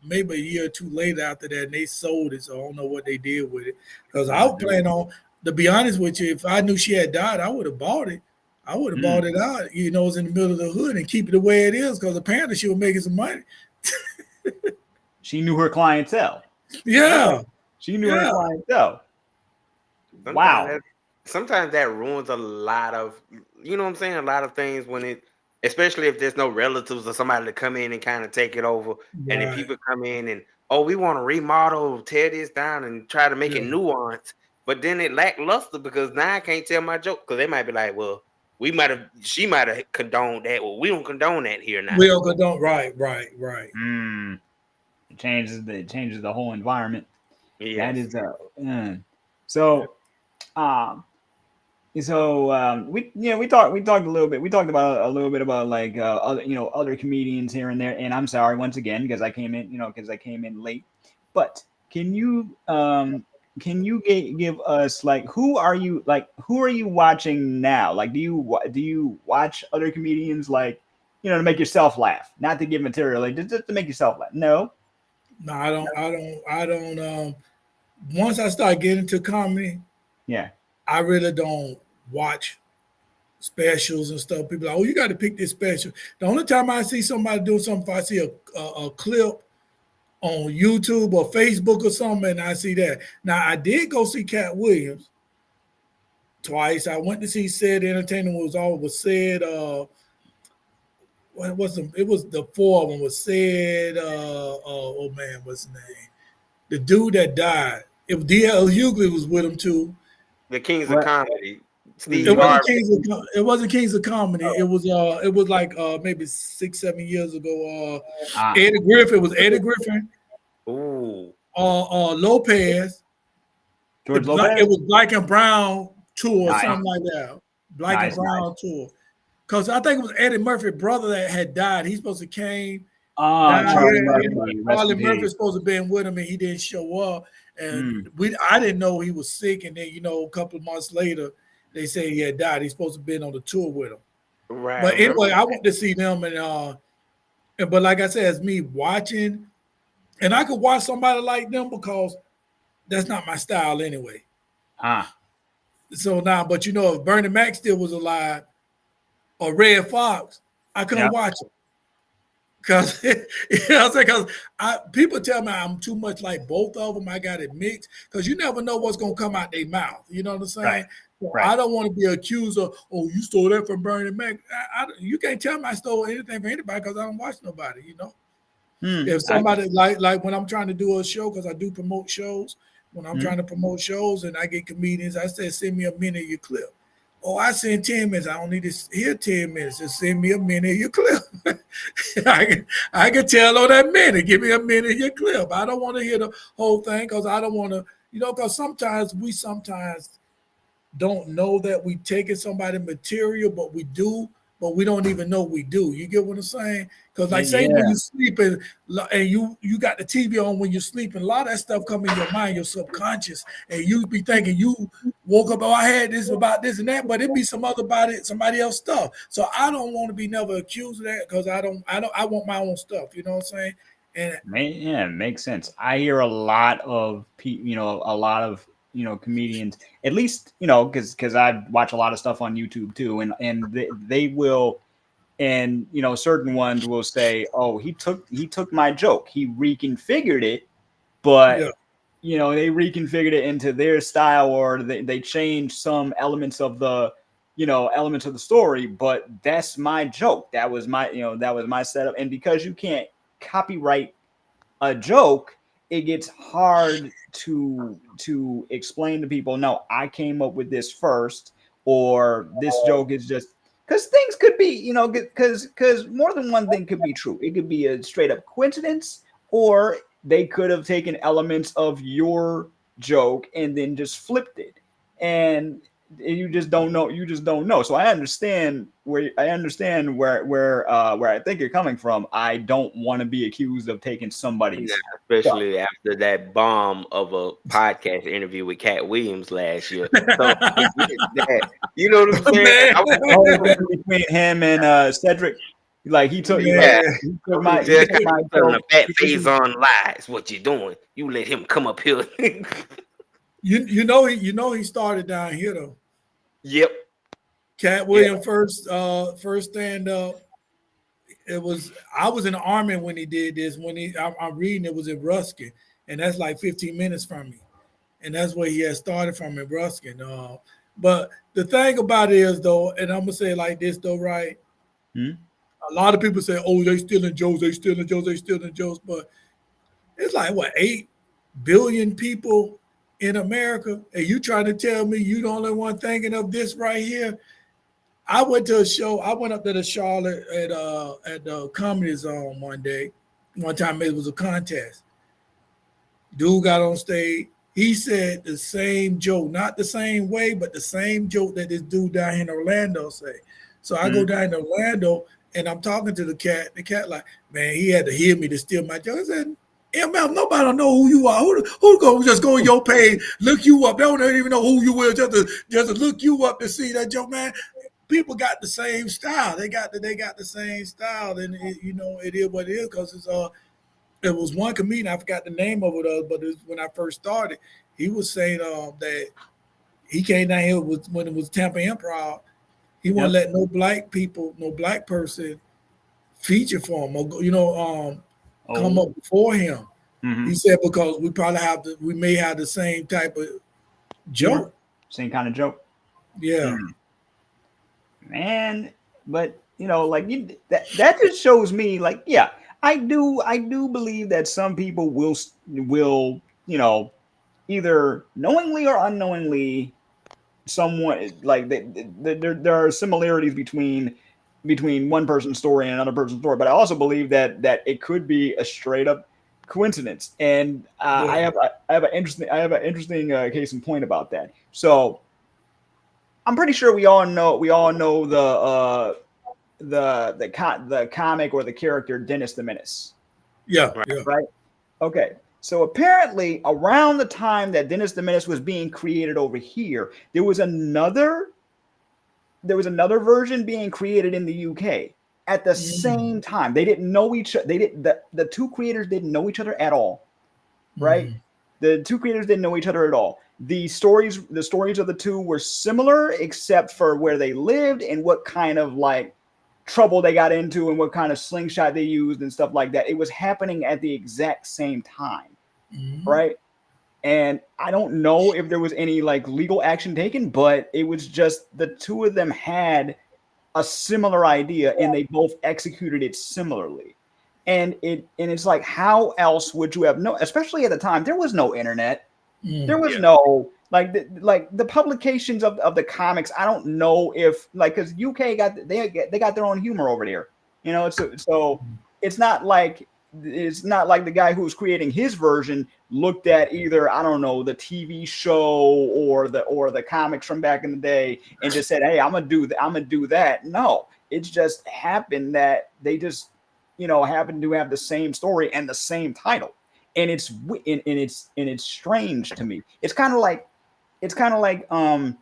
D: Maybe a year or two later after that, and they sold it. So I don't know what they did with it. Because I
E: Oh,
D: was
E: dude.
D: planning on, to be honest with you, if I knew she had died, I would have bought it. I would have bought
E: Mm.
D: it out. You know, it's in the middle of the hood and keep it the way it is. Because apparently she was making some money.
E: She knew her clientele.
D: Yeah,
E: She knew her
D: yeah,
E: clientele.
C: sometimes
E: Wow.
C: that sometimes that ruins a lot of, you know what I'm saying, a lot of things when it, especially if there's no relatives or somebody to come in and kind of take it over, and then
D: right.
C: people come in and, oh, we want to remodel, tear this down and try to make it
D: Yeah.
C: nuanced, but then it lackluster because now I can't tell my joke because they might be like, well, she might have condoned that, well, we don't condone that here now.
D: We all don't. Right, right, right.
E: Mm. It changes the whole environment. That
C: Yes.
E: is so um we talked a little bit, we talked about a little bit about like other, other comedians here and there, and I'm sorry once again because I came in late, but can you give us like who are you watching now, like do you watch other comedians, like to make yourself laugh, not to give material, like just to make yourself laugh? No.
D: No, I don't. I don't. I don't. Once I start getting into comedy,
E: Yeah.
D: I really don't watch specials and stuff. People are like, oh, you got to pick this special. The only time I see somebody doing something, if I see a clip on YouTube or Facebook or something, and I see that. Now, I did go see Cat Williams twice. I went to see Said Entertainment was said. What was it was the four of them was said. Oh man, what's his name? The dude that died. If D.L. Hughley was with him too.
C: The kings of
E: What
C: comedy,
E: was
C: Steve
D: It
E: it?
D: wasn't
C: Harvey.
D: Kings of it wasn't Kings of Comedy. It was like maybe 6-7 years ago.
E: Ah,
D: Eddie Griffin was Eddie Griffin.
C: Ooh.
D: Lopez.
E: George
D: It
E: Lopez.
D: was Black and Brown tour or
E: Nice,
D: something like that. Black and
E: nice, nice.
D: Brown tour. Because I think it was Eddie Murphy's brother that had died. He's supposed to came
E: Ah,
D: down
E: Charlie
D: here.
E: Murphy, rest
D: Charlie
E: in
D: Murphy
E: peace.
D: supposed to have been with him and he didn't show up. And
E: Mm.
D: I didn't know he was sick. And then, a couple of months later, they say he had died. He's supposed to have been on the tour with him.
C: Right. I
D: But
C: remember
D: anyway, I
C: that.
D: went to see them but like I said, it's me watching, and I could watch somebody like them because that's not my style anyway.
E: Ah,
D: So now, but if Bernie Mac still was alive or Red Fox, I couldn't
E: yep,
D: watch him. Cause I'm saying, cause people tell me I'm too much like both of them. I got it mixed because you never know what's gonna come out their mouth. You know what I'm
E: right,
D: saying? So
E: right.
D: I don't want to be accused of, oh, you stole that from Bernie Mac. You can't tell me I stole anything from anybody because I don't watch nobody. If
E: I,
D: somebody like when I'm trying to do a show, because I do promote shows, when I'm
E: hmm.
D: trying to promote shows and I get comedians, I said, send me a minute of your clip. Oh, I send 10 minutes. I don't need to hear 10 minutes. Just send me a minute of your clip. I can tell on that minute. Give me a minute of your clip. I don't want to hear the whole thing because I don't want to, because sometimes we don't know that we taking somebody material, but we do, but we don't even know we do. You get what I'm saying? Because like say when
E: Yeah,
D: you sleeping and you got the TV on when you're sleeping, a lot of that stuff come in your mind, your subconscious, and you be thinking you woke up, oh, I had this about this and that, but it be somebody else stuff. So I don't want to be never accused of that because I want my own stuff. You know what I'm saying? And
E: yeah, it makes sense. I hear a lot of a lot of comedians, at least because I watch a lot of stuff on YouTube too, and they will, and certain ones will say, oh, he took my joke, he reconfigured it, but
D: yeah,
E: they reconfigured it into their style, or they changed some elements of the story, but that's my joke, that was my setup, and because you can't copyright a joke, it gets hard to explain to people, no, I came up with this first, or this joke is just, because things could be, because more than one thing could be true. It could be a straight up coincidence, or they could have taken elements of your joke and then just flipped it. And you just don't know. You just don't know. So I understand where I think you're coming from. I don't want to be accused of taking
C: Yeah,
E: somebody's stuff.
C: especially after that bomb of a podcast interview with Cat Williams last year. So I get that. You know what I'm saying?
D: Man,
E: Oh, between him and Cedric, like he took
C: Yeah.
E: he took my
C: Yeah,
E: my
C: telling a
E: joke.
C: fat face on lies. What you doing? You let him come up here.
D: you know he started down here though.
C: Yep.
D: Cat Williams first stand up. It was I was in the army when he did this. I'm reading it was in Ruskin, and that's like 15 minutes from me, and that's where he had started from in Ruskin. But the thing about it is though, and I'm gonna say it like this though, right?
E: Hmm?
D: A lot of people say, "Oh, they stealing jokes, they stealing jokes, they stealing jokes," but it's like what 8 billion people in America, and you trying to tell me you the only one thinking of this right here? I went to a show. I went up to the Charlotte at the Comedy Zone one day. One time it was a contest. Dude got on stage. He said the same joke, not the same way, but the same joke that this dude down here in Orlando say. So I go down to Orlando and I'm talking to the cat. The cat like, man, he had to hear me to steal my joke. I said, MF, nobody don't know who you are. Who go just go on your page, look you up? They don't even know who you are just to look you up to see that joke, man. People got the same style. They got the same style, and it is what it is because it was one comedian, I forgot the name of it, but when I first started, he was saying that he came down here when it was Tampa Improv. He wouldn't let no black person feature for him or come up before him.
E: Mm-hmm.
D: He said because we may have the same type of joke.
E: Same kind of joke.
D: Yeah.
E: Man, but that just shows me like, yeah, I do believe that some people will either knowingly or unknowingly someone like there are similarities between one person's story and another person's story, but I also believe that it could be a straight up coincidence. And I have an interesting case in point about that. So I'm pretty sure we all know the comic or the character Dennis the Menace.
D: Yeah.
E: Right. Okay. So apparently, around the time that Dennis the Menace was being created over here, there was another version being created in the UK at the same time. They didn't know each other. The two creators didn't know each other at all. Right. The two creators didn't know each other at all. The stories of the two were similar, except for where they lived and what kind of like trouble they got into and what kind of slingshot they used and stuff like that. It was happening at the exact same time, right? And I don't know if there was any like legal action taken, but it was just the two of them had a similar idea and they both executed it similarly. And it's like, how else would you have especially at the time, there was no internet. There was no like the publications of the comics. I don't know if like because UK they got their own humor over there, so it's not like the guy who was creating his version looked at either, I don't know, the TV show or the comics from back in the day and just said, hey, I'm gonna do that. No, it's just happened that they just happen to have the same story and the same title. And it's strange to me. It's kind of like when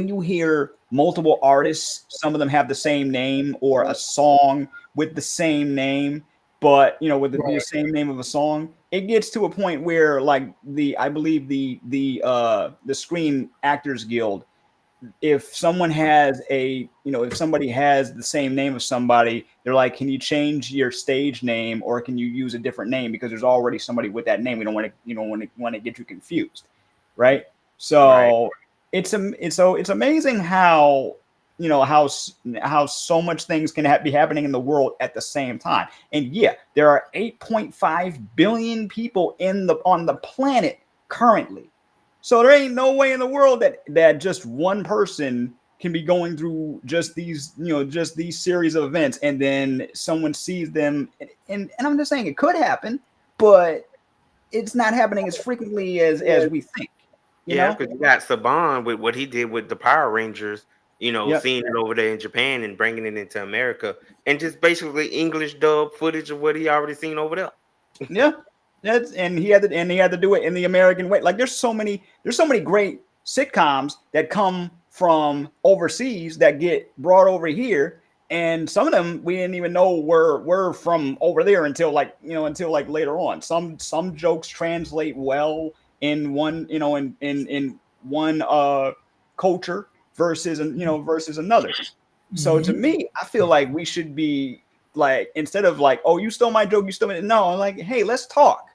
E: you hear multiple artists, some of them have the same name or a song with the same name, but with the same name of a song. It gets to a point where like I believe the Screen Actors Guild, if somebody has the same name of somebody, they're like, can you change your stage name or can you use a different name because there's already somebody with that name. We don't want to get you confused, right? So it's amazing how how so much things can be happening in the world at the same time. And yeah, there are 8.5 billion people on the planet currently. So there ain't no way in the world that just one person can be going through just these series of events and then someone sees them. And I'm just saying it could happen, but it's not happening as frequently as we think. You
C: Yeah,
E: know?
C: because you got Saban with what he did with the Power Rangers,
E: Yep.
C: seeing it over there in Japan and bringing it into America, and just basically English dub footage of what he already seen over there.
E: Yeah. And he had to do it in the American way. Like there's so many great sitcoms that come from overseas that get brought over here. And some of them we didn't even know were from over there until like later on. Some jokes translate well in one, in one culture versus another. So to
D: Mhm.
E: me, I feel like we should be like, instead of like, oh, you stole my joke, you stole it. No, like, hey, let's talk.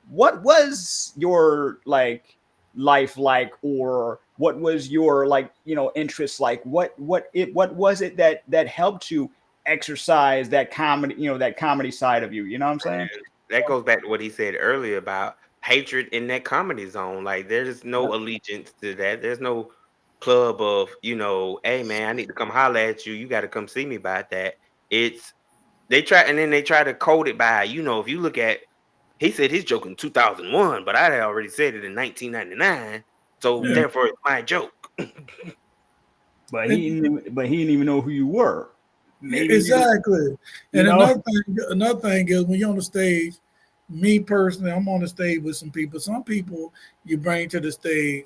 E: What was your like life like, or what was your like, interest like? What was it that helped you exercise that comedy side of you? You know what I'm saying?
C: That goes back to what he said earlier about hatred in that comedy zone. Like there's
E: Yep.
C: no allegiance to that. There's no club of, hey man, I need to come holler at you. You got to come see me about that. It's they try to code it by, if you look at, he said his joke in 2001, but I had already said it in 1999. So
D: Yeah,
C: therefore it's my joke.
E: But
D: and,
E: he didn't even know who you were. Maybe
D: exactly.
E: you
D: And
E: know.
D: another thing is when you're on the stage. Me personally, I'm on the stage with some people. Some people you bring to the stage,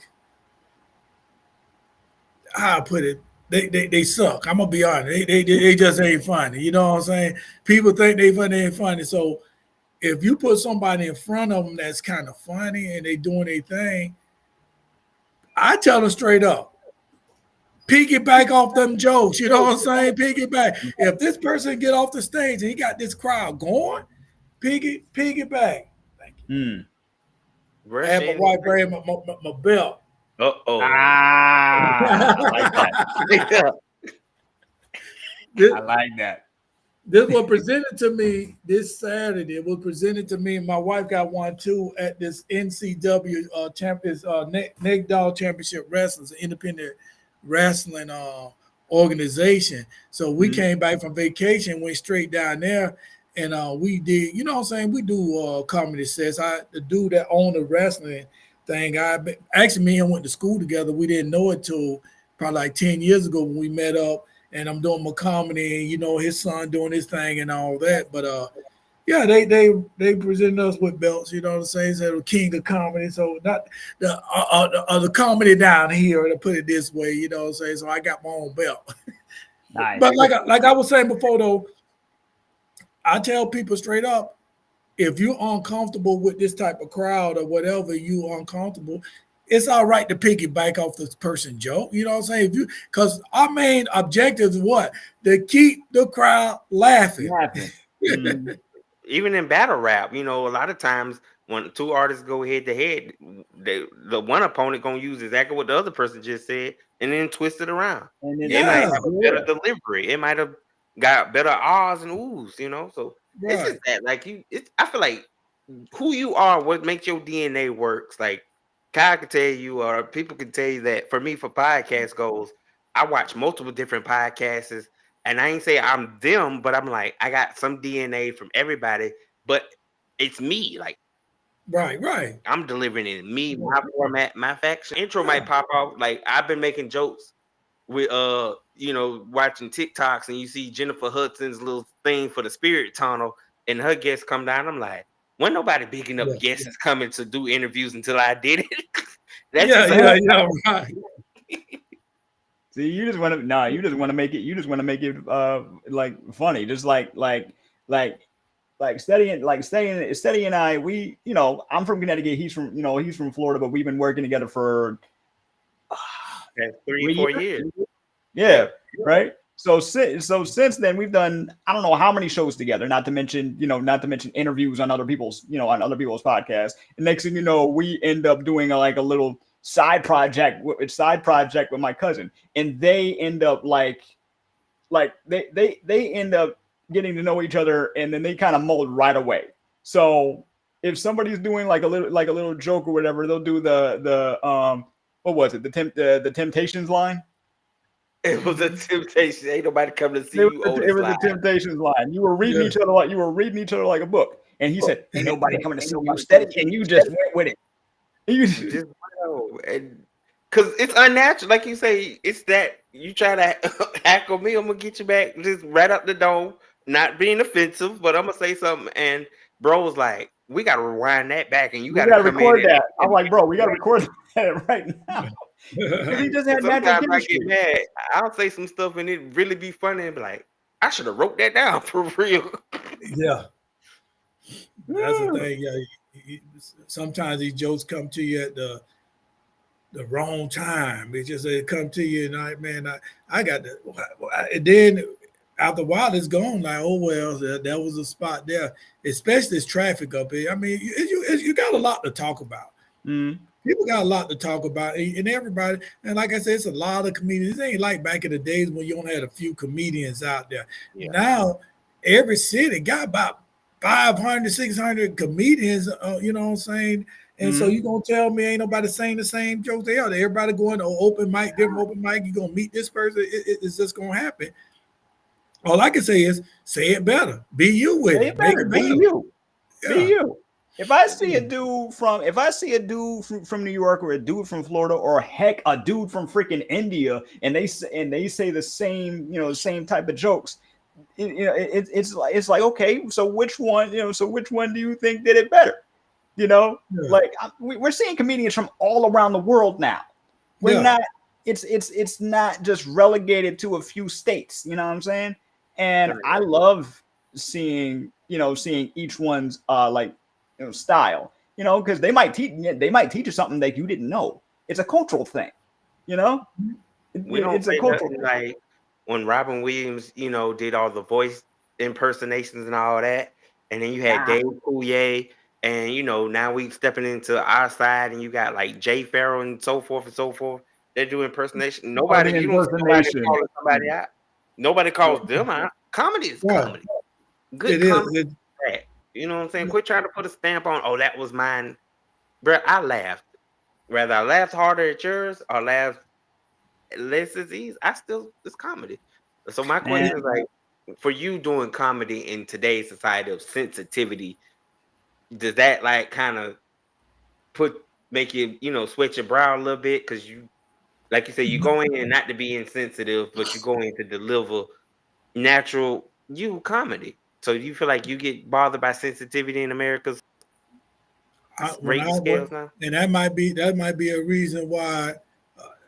D: how I put it, they suck. I'm gonna be honest. They just ain't funny. You know what I'm saying? People think they ain't funny. So if you put somebody in front of them that's kind of funny and they doing their thing, I tell them straight up, piggyback off them jokes. You know what I'm saying? Piggyback. If this person get off the stage and he got this crowd going, piggyback. Thank you.
E: Hmm.
D: I
C: Rush
D: had my
C: in.
D: wife wearing my belt.
C: Uh-oh.
E: Ah, I like that.
D: this,
E: I like that.
D: this was presented to me this Saturday. It was presented to me, and my wife got one too at this NCW champions Neck Dog Championship Wrestling, an independent wrestling organization. So we
E: Mhm.
D: came back from vacation, went straight down there, and we did. You know what I'm saying? We do comedy sets. The dude that owned the wrestling thing. Actually me and him went to school together. We didn't know it till probably like 10 years ago when we met up. And I'm doing my comedy, and his son doing his thing and all that. But yeah, they presented us with belts. You know what I'm saying? So the king of comedy. So not the comedy down here, to put it this way. You know what I'm saying? So I got my own belt.
E: Nice.
D: But like I was saying before, though, I tell people straight up, if you're uncomfortable with this type of crowd or whatever, you uncomfortable, it's all right to piggyback off this person joke. You know what I'm saying? Because our main objective is what? To keep the crowd laughing.
E: Laughing. Mhm.
C: Even in battle rap, a lot of times when two artists go head to head, the one opponent gonna use exactly what the other person just said and then twist it around.
E: And then
C: It might
D: Yeah,
C: have a better delivery. It might have got better ahs and oohs. So it's just
D: right.
C: that, like I feel like who you are, what makes your DNA works. Like Kyle can tell you, or people can tell you that for me, for podcast goals, I watch multiple different podcasts, and I ain't say I'm them, but I'm like, I got some DNA from everybody, but it's me. Like
D: Right.
C: I'm delivering it in me, my format, my faction. Intro might
D: Yeah.
C: pop off. Like I've been making jokes with watching TikToks, and you see Jennifer Hudson's little thing for the spirit tunnel, and her guests come down. I'm like, when nobody big enough
D: Yeah.
C: guests is coming to do interviews until I did it. That's
D: Yeah,
C: just
D: right.
E: See, you just want to make it. You just want to make it like funny, just like Steady and I. I'm from Connecticut. He's from Florida, but we've been working together for
C: that's 3
E: 3
C: 4
E: years.
C: years.
E: Yeah, right. So since then we've done I don't know how many shows together. Not to mention interviews on other people's podcasts. And next thing you know, we end up doing like a little side project with my cousin, and they end up they end up getting to know each other, and then they kind of mold right away. So if somebody's doing like a little joke or whatever, they'll do the what was it, the Temptations line.
C: It was a temptation. Ain't nobody coming to see
E: It was
C: you,
E: the, it
C: Otis
E: was the
C: live.
E: Temptations line. You were reading
D: Yeah.
E: each other like a book. And he said, "Ain't nobody coming to see you steady," and you just went with it. You
C: Just and because it's unnatural, like you say, it's that you try to hackle me, I'm gonna get you back just right up the dome, not being offensive, but I'm gonna say something, and bro was like, "We gotta rewind that back, and you
E: we
C: gotta
E: gotta
C: come in
E: record that. I'm like, bro, we gotta record that right now because he just had natural
C: Sometimes I
E: chemistry.
C: get mad. I'll say some stuff and it really be funny and be like, I should have wrote that down for real.
D: Yeah, that's the thing. Yeah, sometimes these jokes come to you at the wrong time. It just they come to you, and I got the. And then after a while, it's gone. Like, oh well, there was a spot there. Especially this traffic up here. I mean, you got a lot to talk about.
E: Mm.
D: People got a lot to talk about, and everybody. And like I said, it's a lot of comedians. It ain't like back in the days when you only had a few comedians out there.
C: Yeah.
D: Now every city got about 500, 600 comedians. You know what I'm saying? And so you gonna tell me ain't nobody saying the same jokes they are? Everybody going to open mic, different open mic. You gonna meet this person? It's just gonna happen. All I can say is say it better. Be you with
E: Say
D: it.
E: it better.
D: Make it
E: Be
D: better.
E: you.
D: Yeah.
E: Be you. If I see a dude from New York or a dude from Florida or heck a dude from freaking India and they say the same type of jokes, it's like okay, so which one do you think did it better? Like we're seeing comedians from all around the world now. We're not. It's not just relegated to a few states. You know what I'm saying? And I love seeing each one's style. Because they might teach you something that you didn't know. It's a cultural thing.
C: We don't
E: It's a
C: say
E: cultural
C: nothing
E: thing.
C: like when Robin Williams, did all the voice impersonations and all that, and then you had Dave Coulier, and now we stepping into our side, and you got like Jay Farrell and so forth and so forth. They do impersonation. Nobody,
E: the
C: you don't see nobody
E: impersonation.
C: calling somebody out. Nobody calls them out. Comedy is comedy. Good
D: It is.
C: comedy. That. You know what I'm saying? Quit trying to put a stamp on. Oh, that was mine, bro. I laughed. Whether I laughed harder at yours or laughed less at these, it's comedy. So my question is like, for you doing comedy in today's society of sensitivity, does that like kind of make you sweat your brow a little bit because you, like you say, you go in not to be insensitive, but you go in to deliver natural comedy. So do you feel like you get bothered by sensitivity in America's rating scales now?
D: And that might be a reason why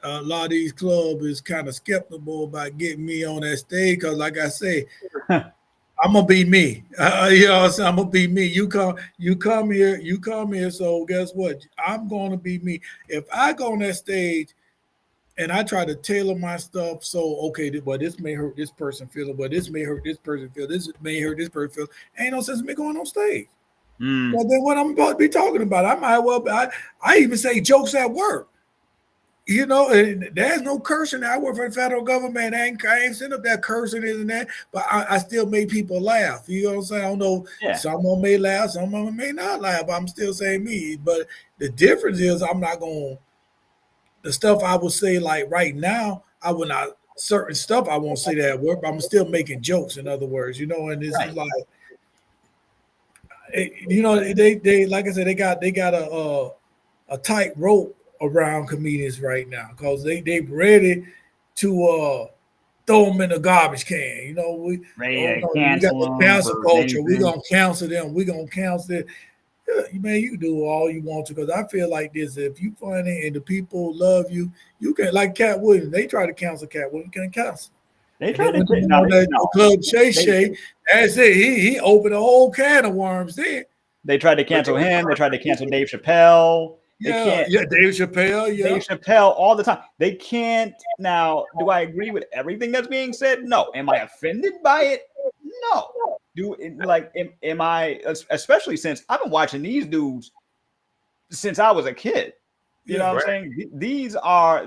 D: a lot of these clubs is kind of skeptical about getting me on that stage because, like I say, I'm gonna be me. You know what I'm saying? I'm gonna be me. You come here. So guess what? I'm gonna be me. If I go on that stage and I try to tailor my stuff, so okay, well, this may hurt this person feel, but this may hurt this person feel. This may hurt this person feel. Ain't no sense in me going on stage. Well, then what I'm about to be talking about, I might well. I even say jokes at work. And there's no cursing. I work for the federal government. I ain't sitting up there cursing and that, but I still make people laugh. You know what I'm saying? I don't know.
E: Yeah.
D: Some of them may laugh, some of them may not laugh. But I'm still saying me. But the difference is I'm not going. The stuff I would say like right now, I would not. Certain stuff I won't say that at work, but I'm still making jokes. In other words, and this is like. They like I said, they got a tight rope around comedians right now because they ready to throw them in the garbage can. We got the cancel culture. We're gonna cancel them. We're gonna cancel it. Yeah, man, you can do all you want to because I feel like this. If you funny and the people love you, you can like Cat Williams. They try to cancel Cat Williams. You can cancel.
E: They tried to
D: Club Shay. That's it. He opened a whole can of worms there.
E: They tried to cancel him. They tried to cancel Dave Chappelle.
D: Dave Chappelle. Yeah,
E: Dave Chappelle all the time. They can't. Now, do I agree with everything that's being said? No. Am I offended by it? No. Am I? Especially since I've been watching these dudes since I was a kid. You know what I'm saying? These are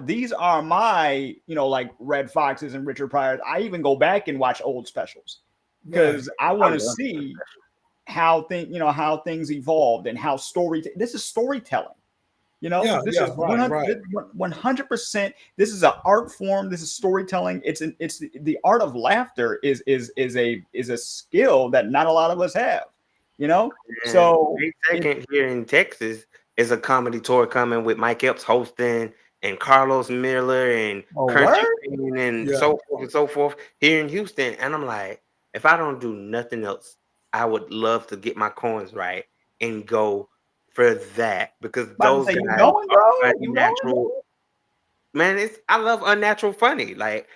E: my, like Red Foxes and Richard Pryors. I even go back and watch old specials because I want to see how things evolved and how this is storytelling. This is 100%. This is an art form. This is storytelling. It's the art of laughter is a skill that not a lot of us have. you know.
C: And
E: So
C: May 2nd here in Texas is a comedy tour coming with Mike Epps hosting and Carlos Miller and Country
E: word.
C: Queen and
D: Yeah,
C: so forth and so forth here in Houston. And I'm like, if I don't do nothing else, I would love to get my coins right and go for that because
E: About to
C: those
E: say you
C: guys
E: going,
C: are
E: bro? You going?
C: unnatural. Man, I love unnatural funny. Like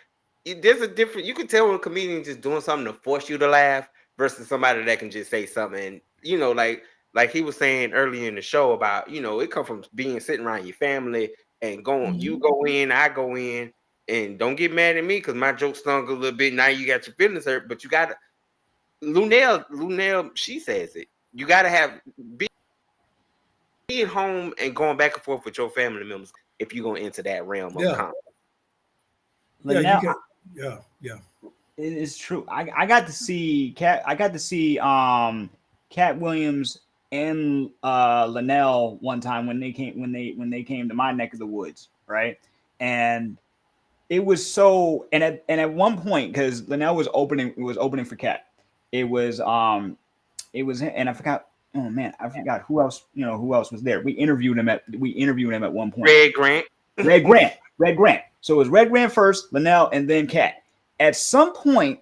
C: there's a different. You can tell when a comedian just doing something to force you to laugh versus somebody that can just say something. And, like he was saying earlier in the show about it come from being sitting around your family and going. You
D: Mhm.
C: go in, I go in, and don't get mad at me because my joke stunk a little bit. Now you got your feelings hurt, but you got to Lunel. She says it. You got to have being home and going back and forth with your family members if you're going into that realm of
D: Yeah,
C: comedy.
D: yeah. You
E: Linnell,
D: can. Yeah, yeah.
E: it is true. I got to see Cat. I got to see Cat Williams and Linnell one time when they came to my neck of the woods, right? And it was so and at one point because Linnell was opening for Cat. It was and I forgot. Oh man, I forgot who else. Who else was there? We interviewed him at one point.
C: Red Grant.
E: Red Grant. Red Grant. So it was Red Grant first, Linnell, and then Cat. At some point,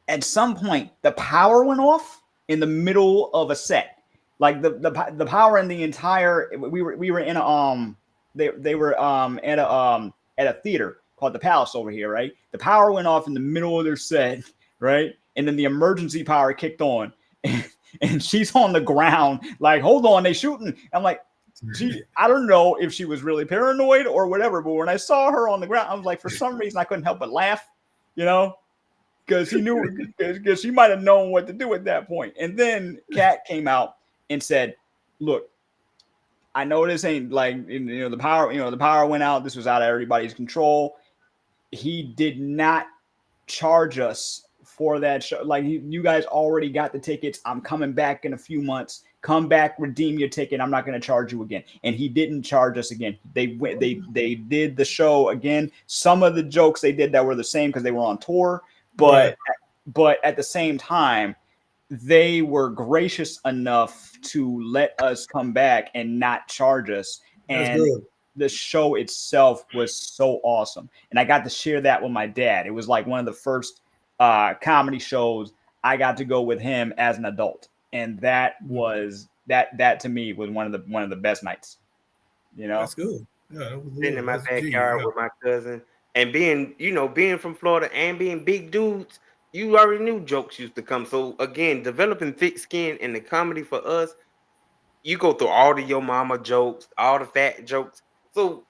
E: the power went off in the middle of a set. Like the power in the entire we were in a they were at a theater called the Palace over here, right? The power went off in the middle of their set, right? And then the emergency power kicked on. And she's on the ground, like, hold on, they shooting. I'm like, I don't know if she was really paranoid or whatever, but when I saw her on the ground, I was like, for some reason, I couldn't help but laugh, you know, because she might have known what to do at that point. And then Kat came out and said, "Look, I know this ain't like the power went out. This was out of everybody's control. He did not charge us for that show. Like you guys already got the tickets. I'm coming back in a few months. Come back, redeem your ticket. I'm not going to charge you again." And he didn't charge us again. They did the show again. Some of the jokes they did that were the same because they were on tour,
D: Right.
E: but at the same time, they were gracious enough to let us come back and not charge us.
D: That's
E: And
D: good.
E: the show itself was so awesome. And I got to share that with my dad. It was like one of the first comedy shows I got to go with him as an adult. And that was that to me was one of the best nights. You know?
D: That's good. Yeah, that was
C: Sitting
D: good.
C: in my
D: That's genius.
C: backyard
D: Yeah.
C: with my cousin and being from Florida and being big dudes, you already knew jokes used to come. So again, developing thick skin in the comedy for us, you go through all the your mama jokes, all the fat jokes. So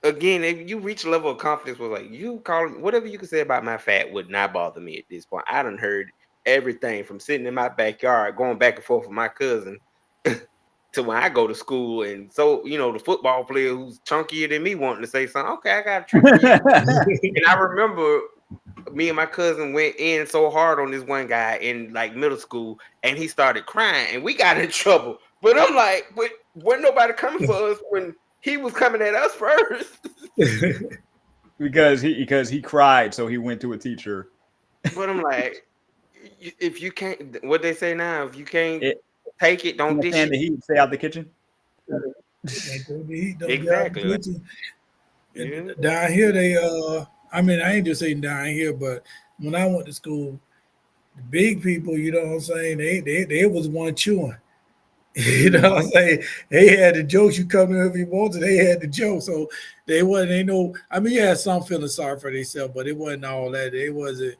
C: again, if you reach a level of confidence where like you call whatever you can say about my fat would not bother me at this point. I done heard everything from sitting in my backyard, going back and forth with my cousin to when I go to school. And so, the football player who's chunkier than me wanting to say something. Okay, I got a trick for you. And I remember me and my cousin went in so hard on this one guy in like middle school, and he started crying, and we got in trouble. But I'm like, but wasn't nobody coming for us when he was coming at us first.
E: because he cried, so he went to a teacher.
C: But I'm like, if you can't, what they say now, if you can't
E: It,
C: take it, don't
E: can't
C: dish
E: stand
C: it.
E: the heat, stay out the kitchen.
C: Exactly. Like, yeah.
D: Down here, I mean, I ain't just saying down here, but when I went to school, the big people, you know what I'm saying, they was one chewing. You know what I'm saying? They had the jokes. You come to if you wanted, they had the jokes. So they wasn't, they know, I mean, you had some feeling sorry for themselves, but it wasn't all that. They wasn't,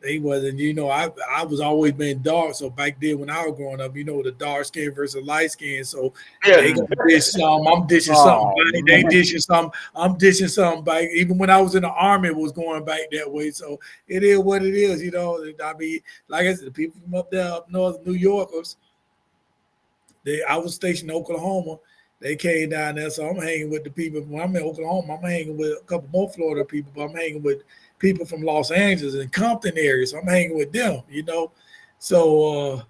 D: I was always been dark. So back then when I was growing up, the dark skin versus light skin. So they
C: Yeah.
D: gonna dish some, I'm dishing something
E: Oh
D: back. They
E: man.
D: dishing something, I'm dishing something back. Even when I was in the army, it was going back that way. So it is what it is, I mean, like I said, the people from up there, up north, New Yorkers, I was stationed in Oklahoma. They came down there, so I'm hanging with the people. When I'm in Oklahoma, I'm hanging with a couple more Florida people, but I'm hanging with people from Los Angeles and Compton area. So I'm hanging with them. So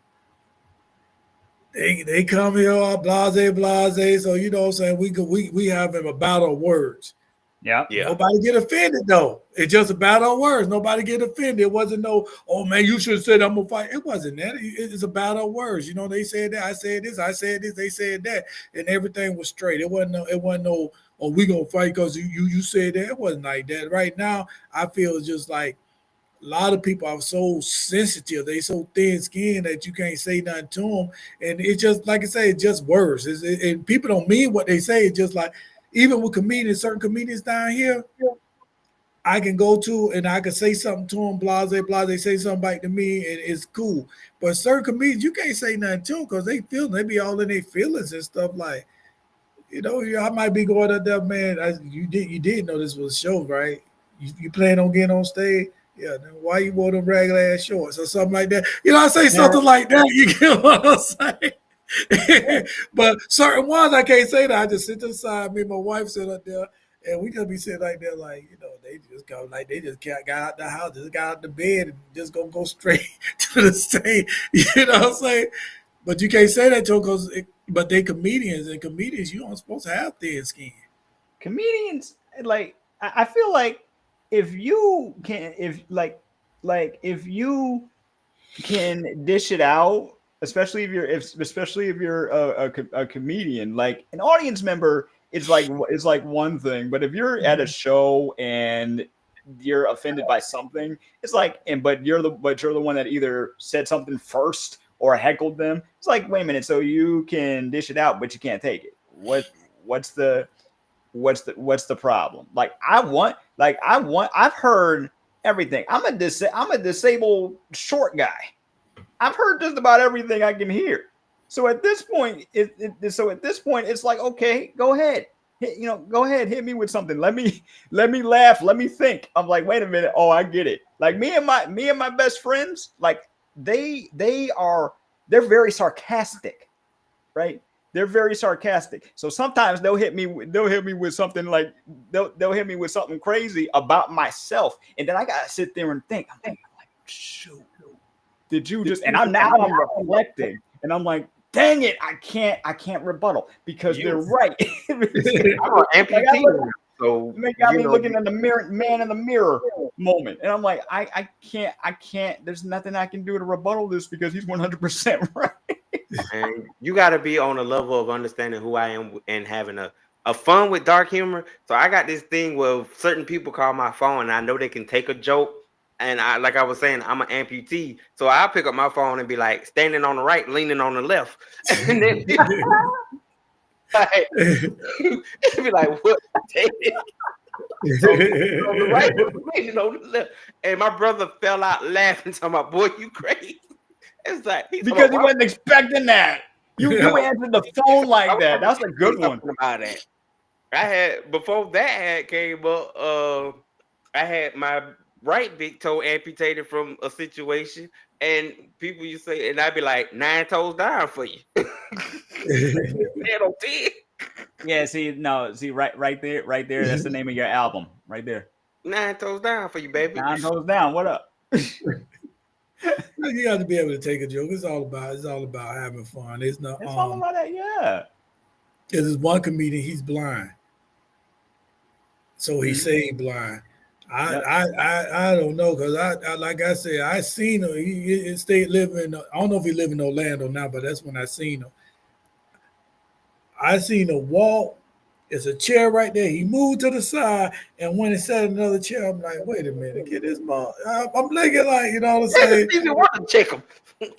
D: they come here, blase, blase. So what I'm saying, we having a battle of words.
E: Yeah.
D: Nobody get offended though. It's just a battle of words. Nobody get offended. It wasn't no, oh man, you should have said I'm gonna fight. It wasn't that. It's a battle of words. You know, they said that, I said this, they said that, and everything was straight. It wasn't no, oh, we gonna fight because you said that. It wasn't like that. Right now, I feel just like a lot of people are so sensitive. They so thin skinned that you can't say nothing to them. And it's just, like I say, it's just words. And people don't mean what they say. It's just like, even with comedians, certain comedians down here, I can go to and I can say something to them, blase, say something back to me, and it's cool. But certain comedians, you can't say nothing to them because they be all in their feelings and stuff like, I might be going up there, man. You did know this was a show, right? You plan on getting on stage? Yeah, then why you wore them regular ass shorts or something like that? I say something like that. You get what I'm saying? But certain ones I can't say that. I just sit to the side. Me and my wife sit up there, and we just be sitting like there, like they just go like they just got out the house, just got out the bed, and just gonna go straight to the stage. You know what I'm saying? But you can't say that to them but they comedians, and comedians you aren't supposed to have thin skin.
E: Comedians, like I feel like if you can dish it out, especially if you're a comedian, like an audience member, it's like one thing, but if you're at a show and you're offended by something, it's like, but you're the one that either said something first or heckled them. It's like, wait a minute, so you can dish it out, but you can't take it. What's the problem? I've heard everything. I'm a disabled short guy. I've heard just about everything I can hear. So at this point, it's like, okay, go ahead. Go ahead, hit me with something. Let me laugh. Let me think. I'm like, wait a minute. Oh, I get it. Like me and my best friends, like they're very sarcastic, right? They're very sarcastic. So sometimes they'll hit me with something like they'll hit me with something crazy about myself, and then I gotta sit there and think. I'm like, shoot, did you just? And I'm reflecting, and I'm like, dang it, I can't rebuttal because they're right. I'm an amputee. So got me looking in the mirror, man in the mirror moment, and I'm like, I can't. There's nothing I can do to rebuttal this because he's 100% right.
C: And you got to be on a level of understanding who I am and having a fun with dark humor. So I got this thing where certain people call my phone and I know they can take a joke. And like I was saying, I'm an amputee. So I pick up my phone and be like, standing on the right, leaning on the left. And then be like, what? So, on the right, leaning on the left. And my brother fell out laughing, talking about, boy, you crazy. It's like
E: because he wasn't expecting that. You answered the phone like that. That's a good one.
C: About that. I had before that had came up. I had my right big toe amputated from a situation, and people you say, and I'd be like 9 toes down for you.
E: Yeah, right there. That's the name of your album, right there.
C: 9 toes down for you, baby.
E: 9 toes down. What up?
D: You got to be able to take a joke. It's all about having fun. It's not.
E: It's all about that, yeah.
D: There's one comedian. He's blind, so he say he blind. I don't know because I like I said I seen him. He stayed living. I don't know if he live in Orlando now, but that's when I seen him. I seen him walk. It's a chair right there. He moved to the side, and when he sat in another chair, I'm like, wait a minute, get this mom. I'm looking like, you know what I'm saying?
C: You want to check him.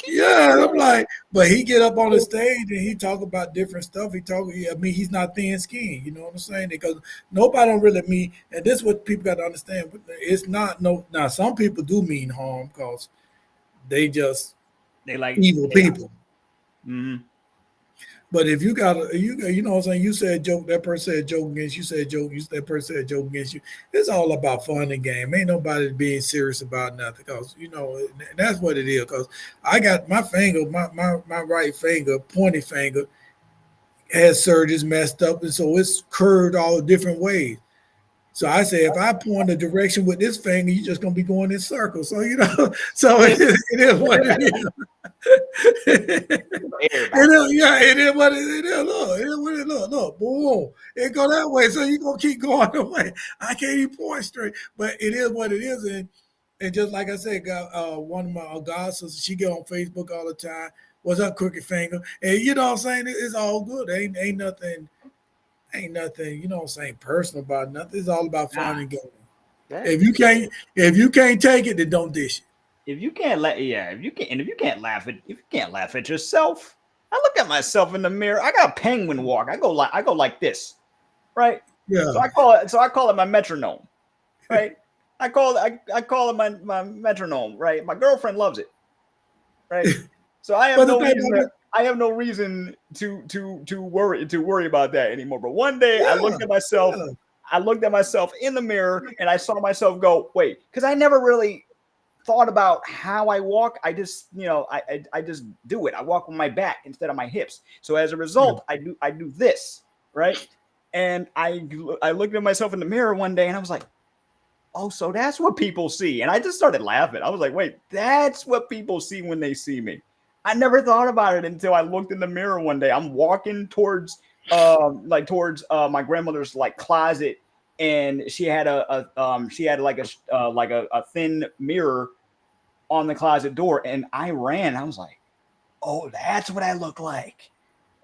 D: Yeah, I'm like, but he get up on the stage and he talk about different stuff. He's not thin skinned, you know what I'm saying? Because nobody don't really mean, and this is what people got to understand. It's not now some people do mean harm because they like evil people.
E: Mm-hmm.
D: But if you got you know what I'm saying, you said joke, that person said joke against you, said joke, that person said joke against you. It's all about fun and game. Ain't nobody being serious about nothing because, that's what it is. Because I got my finger, my right finger, pointy finger, has surgeries messed up, and so it's curved all different ways. So I say, if I point the direction with this finger, you're just gonna be going in circles. So so it is what it is. It is what it Yeah, look, boom. It go that way, so you gonna keep going the way. I can't even point straight, but it is what it is, and just like I said, got one of my godsisters, she get on Facebook all the time. What's up, crooked finger? And you know what I'm saying? It's all good. Ain't nothing, you know what I'm saying, personal about nothing. It's all about fun and games. If you can't take it, then don't dish it.
E: If you can't if you can't laugh at yourself, I look at myself in the mirror. I got a penguin walk. I go like this, right?
D: Yeah.
E: So I call it my metronome, right? I call it my metronome, right? My girlfriend loves it, right? So I have no reason to worry about that anymore. But one day I looked at myself. Yeah. I looked at myself in the mirror and I saw myself go, wait, because I never really thought about how I walk. I just, I just do it. I walk with my back instead of my hips. So as a result, I do this, right? And I looked at myself in the mirror one day and I was like, oh, so that's what people see. And I just started laughing. I was like, wait, that's what people see when they see me. I never thought about it until I looked in the mirror one day. I'm walking towards my grandmother's like closet, and she had a thin mirror on the closet door, and I ran. I was like, oh, that's what I look like,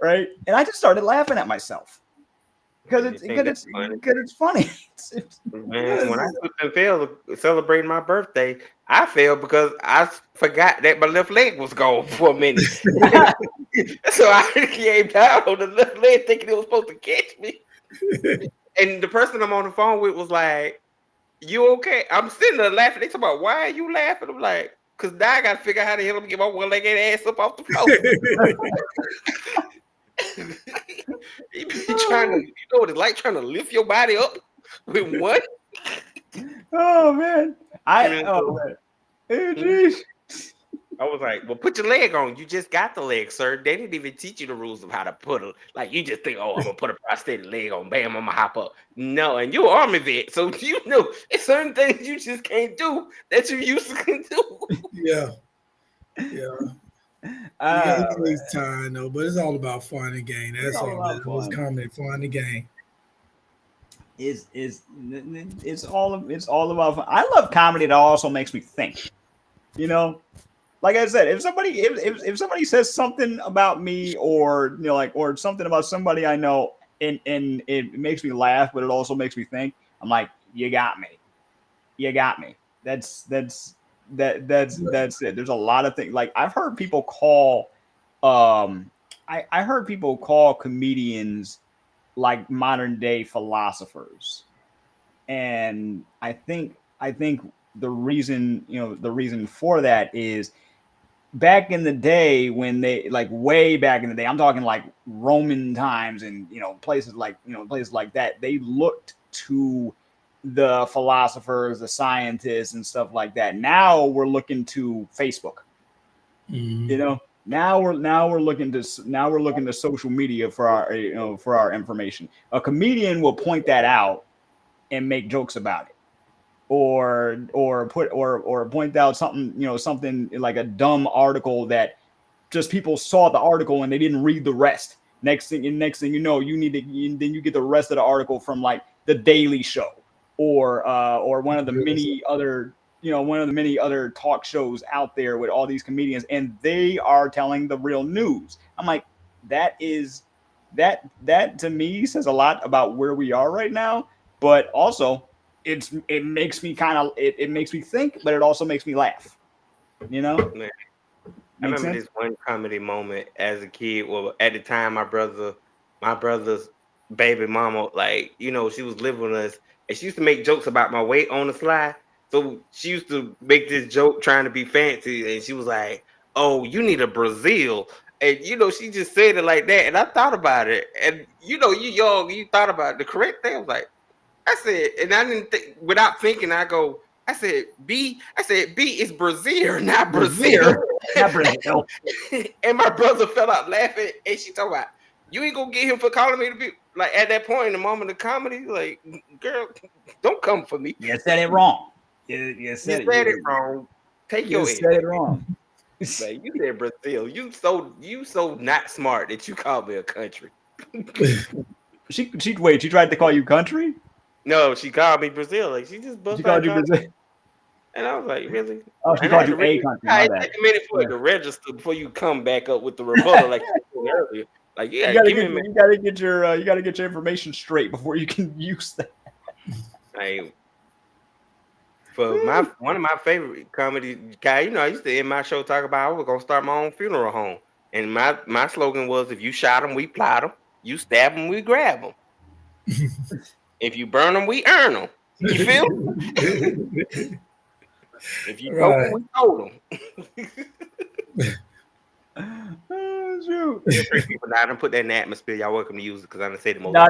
E: right? And I just started laughing at myself because it's funny.
C: Man, when I slipped and fell celebrating my birthday, I fell because I forgot that my left leg was gone for a minute. So I came down on the left leg thinking it was supposed to catch me. And the person I'm on the phone with was like, you okay? I'm sitting there laughing. They talk about, why are you laughing? I'm like, because now I got to figure out how the hell I'm going to get my one-legged ass up off the floor. You be trying to, what it's like trying to lift your body up with what?
E: Oh man, geez.
C: I was like, well, put your leg on. You just got the leg, sir. They didn't even teach you the rules of how to put it. Like, you just think, oh, I'm gonna put a prosthetic leg on. Bam, I'm gonna hop up. No, and you're Army vet, so you know it's certain things you just can't do that you used to can do.
D: Yeah. It takes time though, but it's all about fun and game. That's all. It's comedy, fun and game.
E: It's all about fun. I love comedy that also makes me think. Like I said, if somebody says something about me or or something about somebody I know and it makes me laugh, but it also makes me think, I'm like, you got me. That's it. There's a lot of things. Like I've heard people call I heard people call comedians like modern day philosophers. And I think the reason for that is back in the day when way back in the day, I'm talking like Roman times and places like that, they looked to the philosophers, the scientists and stuff like that. Now we're looking to Facebook. Now we're looking to social media for our information. A comedian will point that out and make jokes about it. Or point out something, something like a dumb article that just people saw the article and they didn't read the rest. Next thing you know, then you get the rest of the article from like the Daily Show or one of the many other talk shows out there with all these comedians, and they are telling the real news. I'm like, that to me says a lot about where we are right now, but also it makes me it makes me think, but it also makes me laugh. Man,
C: I remember this one comedy moment as a kid. Well, at the time, my brother's baby mama, she was living with us, and she used to make jokes about my weight on the slide. So she used to make this joke trying to be fancy, and she was like, "Oh, you need a Brazil." And she just said it like that, and I thought about it, and you young, you thought about it. The correct thing. I was like, I said, and I didn't think, without thinking, I said, B is Brazil, not Brazil.
E: Not Brazil.
C: And my brother fell out laughing, and she talking about, you ain't gonna get him for calling me to be, like, at that point in the moment of comedy, like, girl, don't come for me.
E: You said it wrong. You said
C: it wrong. Take your
E: said it wrong.
C: Man, you said Brazil. You so not smart that you called me a country.
E: She wait. She tried to call you country.
C: No, she called me Brazil. Like she just
E: She
C: bust
E: called
C: out
E: you
C: calling.
E: Brazil.
C: And I was like, really?
E: Oh, she
C: And I
E: called
C: had to
E: you a
C: really,
E: country.
C: I
E: My
C: it
E: bad.
C: take a minute for
E: Yeah.
C: it to register before you come back up with the rebuttal like you did earlier. Like,
E: You
C: yeah,
E: gotta
C: give me
E: get
C: a minute.
E: you gotta get your you gotta get your information straight before you can use that.
C: Like, for one of my favorite comedy guy, I used to end my show talk about I was gonna start my own funeral home, and my slogan was, if you shot them, we plot them. You stab them, we grab them. If you burn them, we earn them. You feel? If you choke them,
D: Right.
C: we told them.
E: Oh, shoot.
C: Feel free, people. Now I don't put that in the atmosphere. Y'all welcome to use it because I'm gonna say the most.
E: No.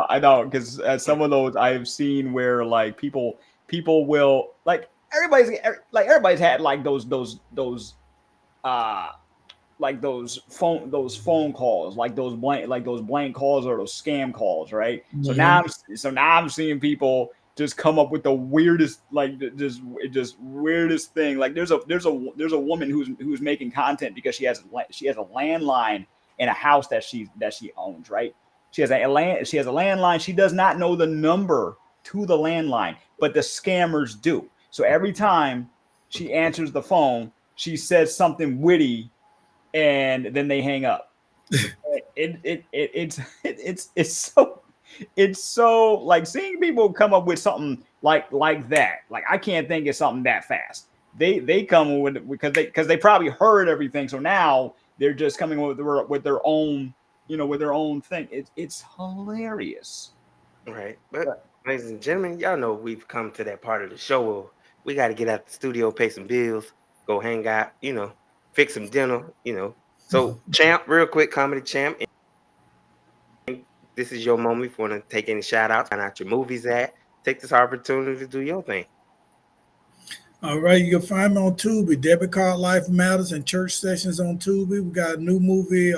E: I don't because some of those I've seen where like people will everybody's had like uh those phone calls like those blank calls or those scam calls, right? So
D: Mhm.
E: now I'm seeing people just come up with the weirdest like just weirdest thing. Like there's a woman who's making content because she has a landline in a house that she owns, right? She has a landline. She does not know the number to the landline, but the scammers do. So every time she answers the phone, she says something witty and then they hang up. It's so like seeing people come up with something like that. Like I can't think of something that fast. They come with because they probably heard everything. So now they're just coming with their own with their own thing. It's hilarious.
C: Right. But ladies and gentlemen, y'all know we've come to that part of the show where we got to get out the studio, pay some bills, go hang out, fix some dinner. So, champ, real quick, comedy champ, this is your moment. If you want to take any shout outs, find out your movies at, take this opportunity to do your thing.
D: All right, you can find me on Tubi. Debit Card Life Matters and Church Sessions on Tubi. We got a new movie.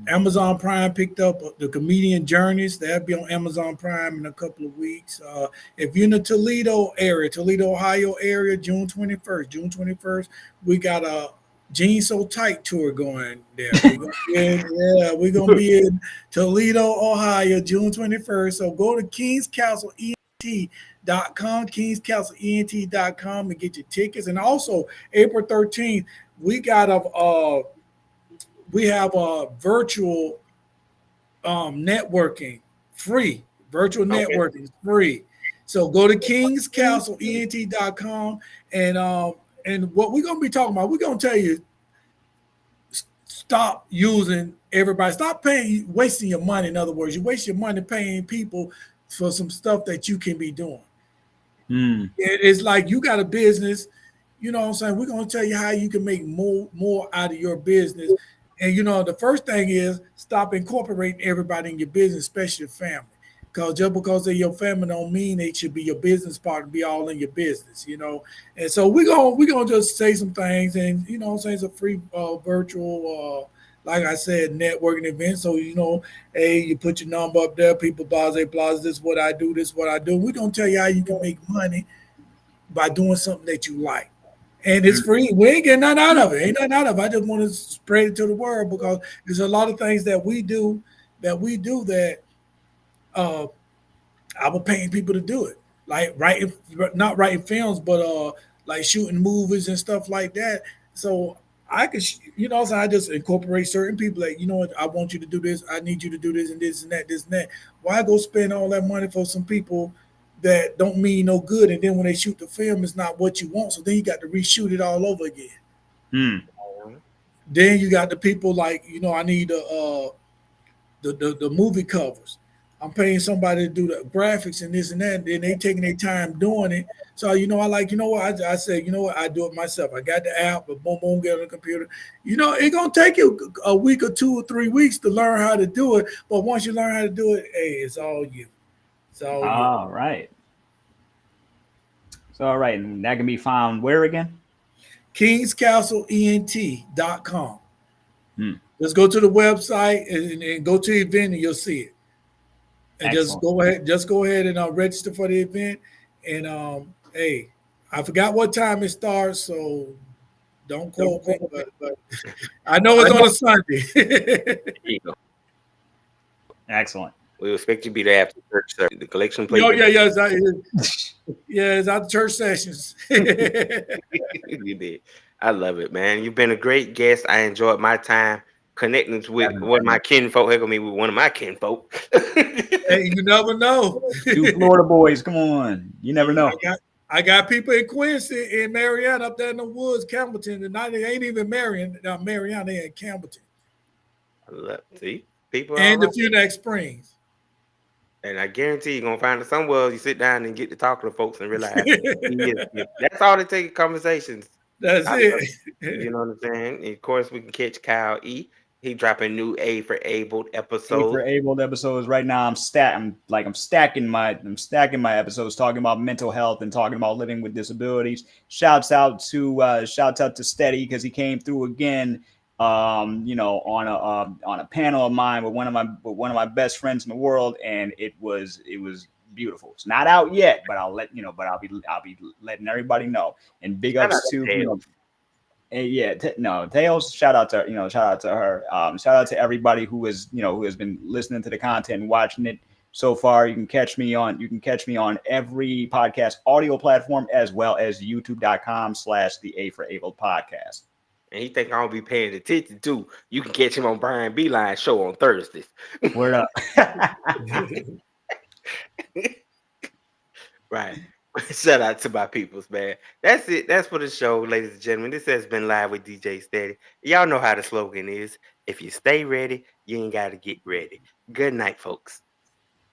D: Amazon Prime picked up the Comedian Journeys. That'll be on Amazon Prime in a couple of weeks. If you're in the Toledo area, Toledo, Ohio area, June 21st, we got a Jeans So Tight tour going there. We're gonna be in Toledo, Ohio, June 21st. So go to Kings Castle ENT.com, kingscastleent.com and get your tickets. And also April 13th, we have a virtual networking free. Virtual
C: Okay.
D: networking is free. So go to kingscastleent.com and what we're gonna be talking about, we're gonna tell you stop using everybody, stop wasting your money. In other words, you waste your money paying people for some stuff that you can be doing. It's like you got a business, you know what I'm saying? We're gonna tell you how you can make more out of your business. And the first thing is stop incorporating everybody in your business, especially your family. Because just because they're your family don't mean they should be your business partner, be all in your business. And so we're gonna just say some things, and what I'm saying, it's a free virtual like I said, networking event. So hey, you put your number up there, people blase, this is what I do, this is what I do. We're gonna tell you how you can make money by doing something that you like. And it's free. We ain't getting nothing out of it. Ain't nothing out of it. I just want to spread it to the world because there's a lot of things that we do that uh I was paying people to do it. Like writing, not writing films, but like shooting movies and stuff like that. So I could, so I just incorporate certain people. Like, what, I want you to do this. I need you to do this and this and that, this and that. Why go spend all that money for some people that don't mean no good? And then when they shoot the film, it's not what you want. So then you got to reshoot it all over again. Then you got the people like, I need the movie covers. I'm paying somebody to do the graphics and this and that. And then they taking their time doing it. So I like, what I said, what, I do it myself. I got the app, but boom, get on the computer. It's gonna take you a week or 2 or 3 weeks to learn how to do it. But once you learn how to do it, hey, it's all you. It's all you.
E: All right. So all right, and that can be found where again?
D: kingscastleent.com. Just go to the website and go to the event and you'll see it. And
E: Excellent.
D: just go ahead and register for the event. And hey, I forgot what time it starts, so Don't quote me, but I know it's on a Sunday.
C: There you go.
E: Excellent.
C: We expect you to be there after church service. The collection plate.
D: Yo, yeah, it's out the church sessions.
C: You did. I love it, man. You've been a great guest. I enjoyed my time connecting with one of my kinfolk. Heck, me with one of my kinfolk.
D: Hey, you never know.
E: Two Florida boys, come on. You never know.
D: I got people in Quincy and Mariana up there in the woods, Campbellton, and they ain't even Mariana, they in Campbellton.
C: See, people
D: And
C: all
D: the few next Springs.
C: and I guarantee you're gonna find it somewhere you sit down and get to talking to folks and realize that's all it takes conversations.
D: That's it.
C: You know what I'm saying? And of course, we can catch Kyle E. He dropping new A for Abled
E: A
C: episodes.
E: for Abled episodes right now. I'm stacking my episodes talking about mental health and talking about living with disabilities. Shouts out to Steady because he came through again. On a panel of mine with one of my best friends in the world, and it was beautiful. It's not out yet, but I'll be letting everybody know. And big ups to Tails. Shout out to her. Shout out to everybody who has been listening to the content and watching it so far. You can catch me on every podcast audio platform as well as youtube.com/the A for Able podcast.
C: And he think I'll be paying attention to. You can catch him on Brian Beeline's show on Thursdays.
E: Word up.
C: Right. Shout out to my peoples, man. That's it. That's for the show, ladies and gentlemen. This has been Live with DJ Steady. Y'all know how the slogan is. If you stay ready, you ain't got to get ready. Good night, folks.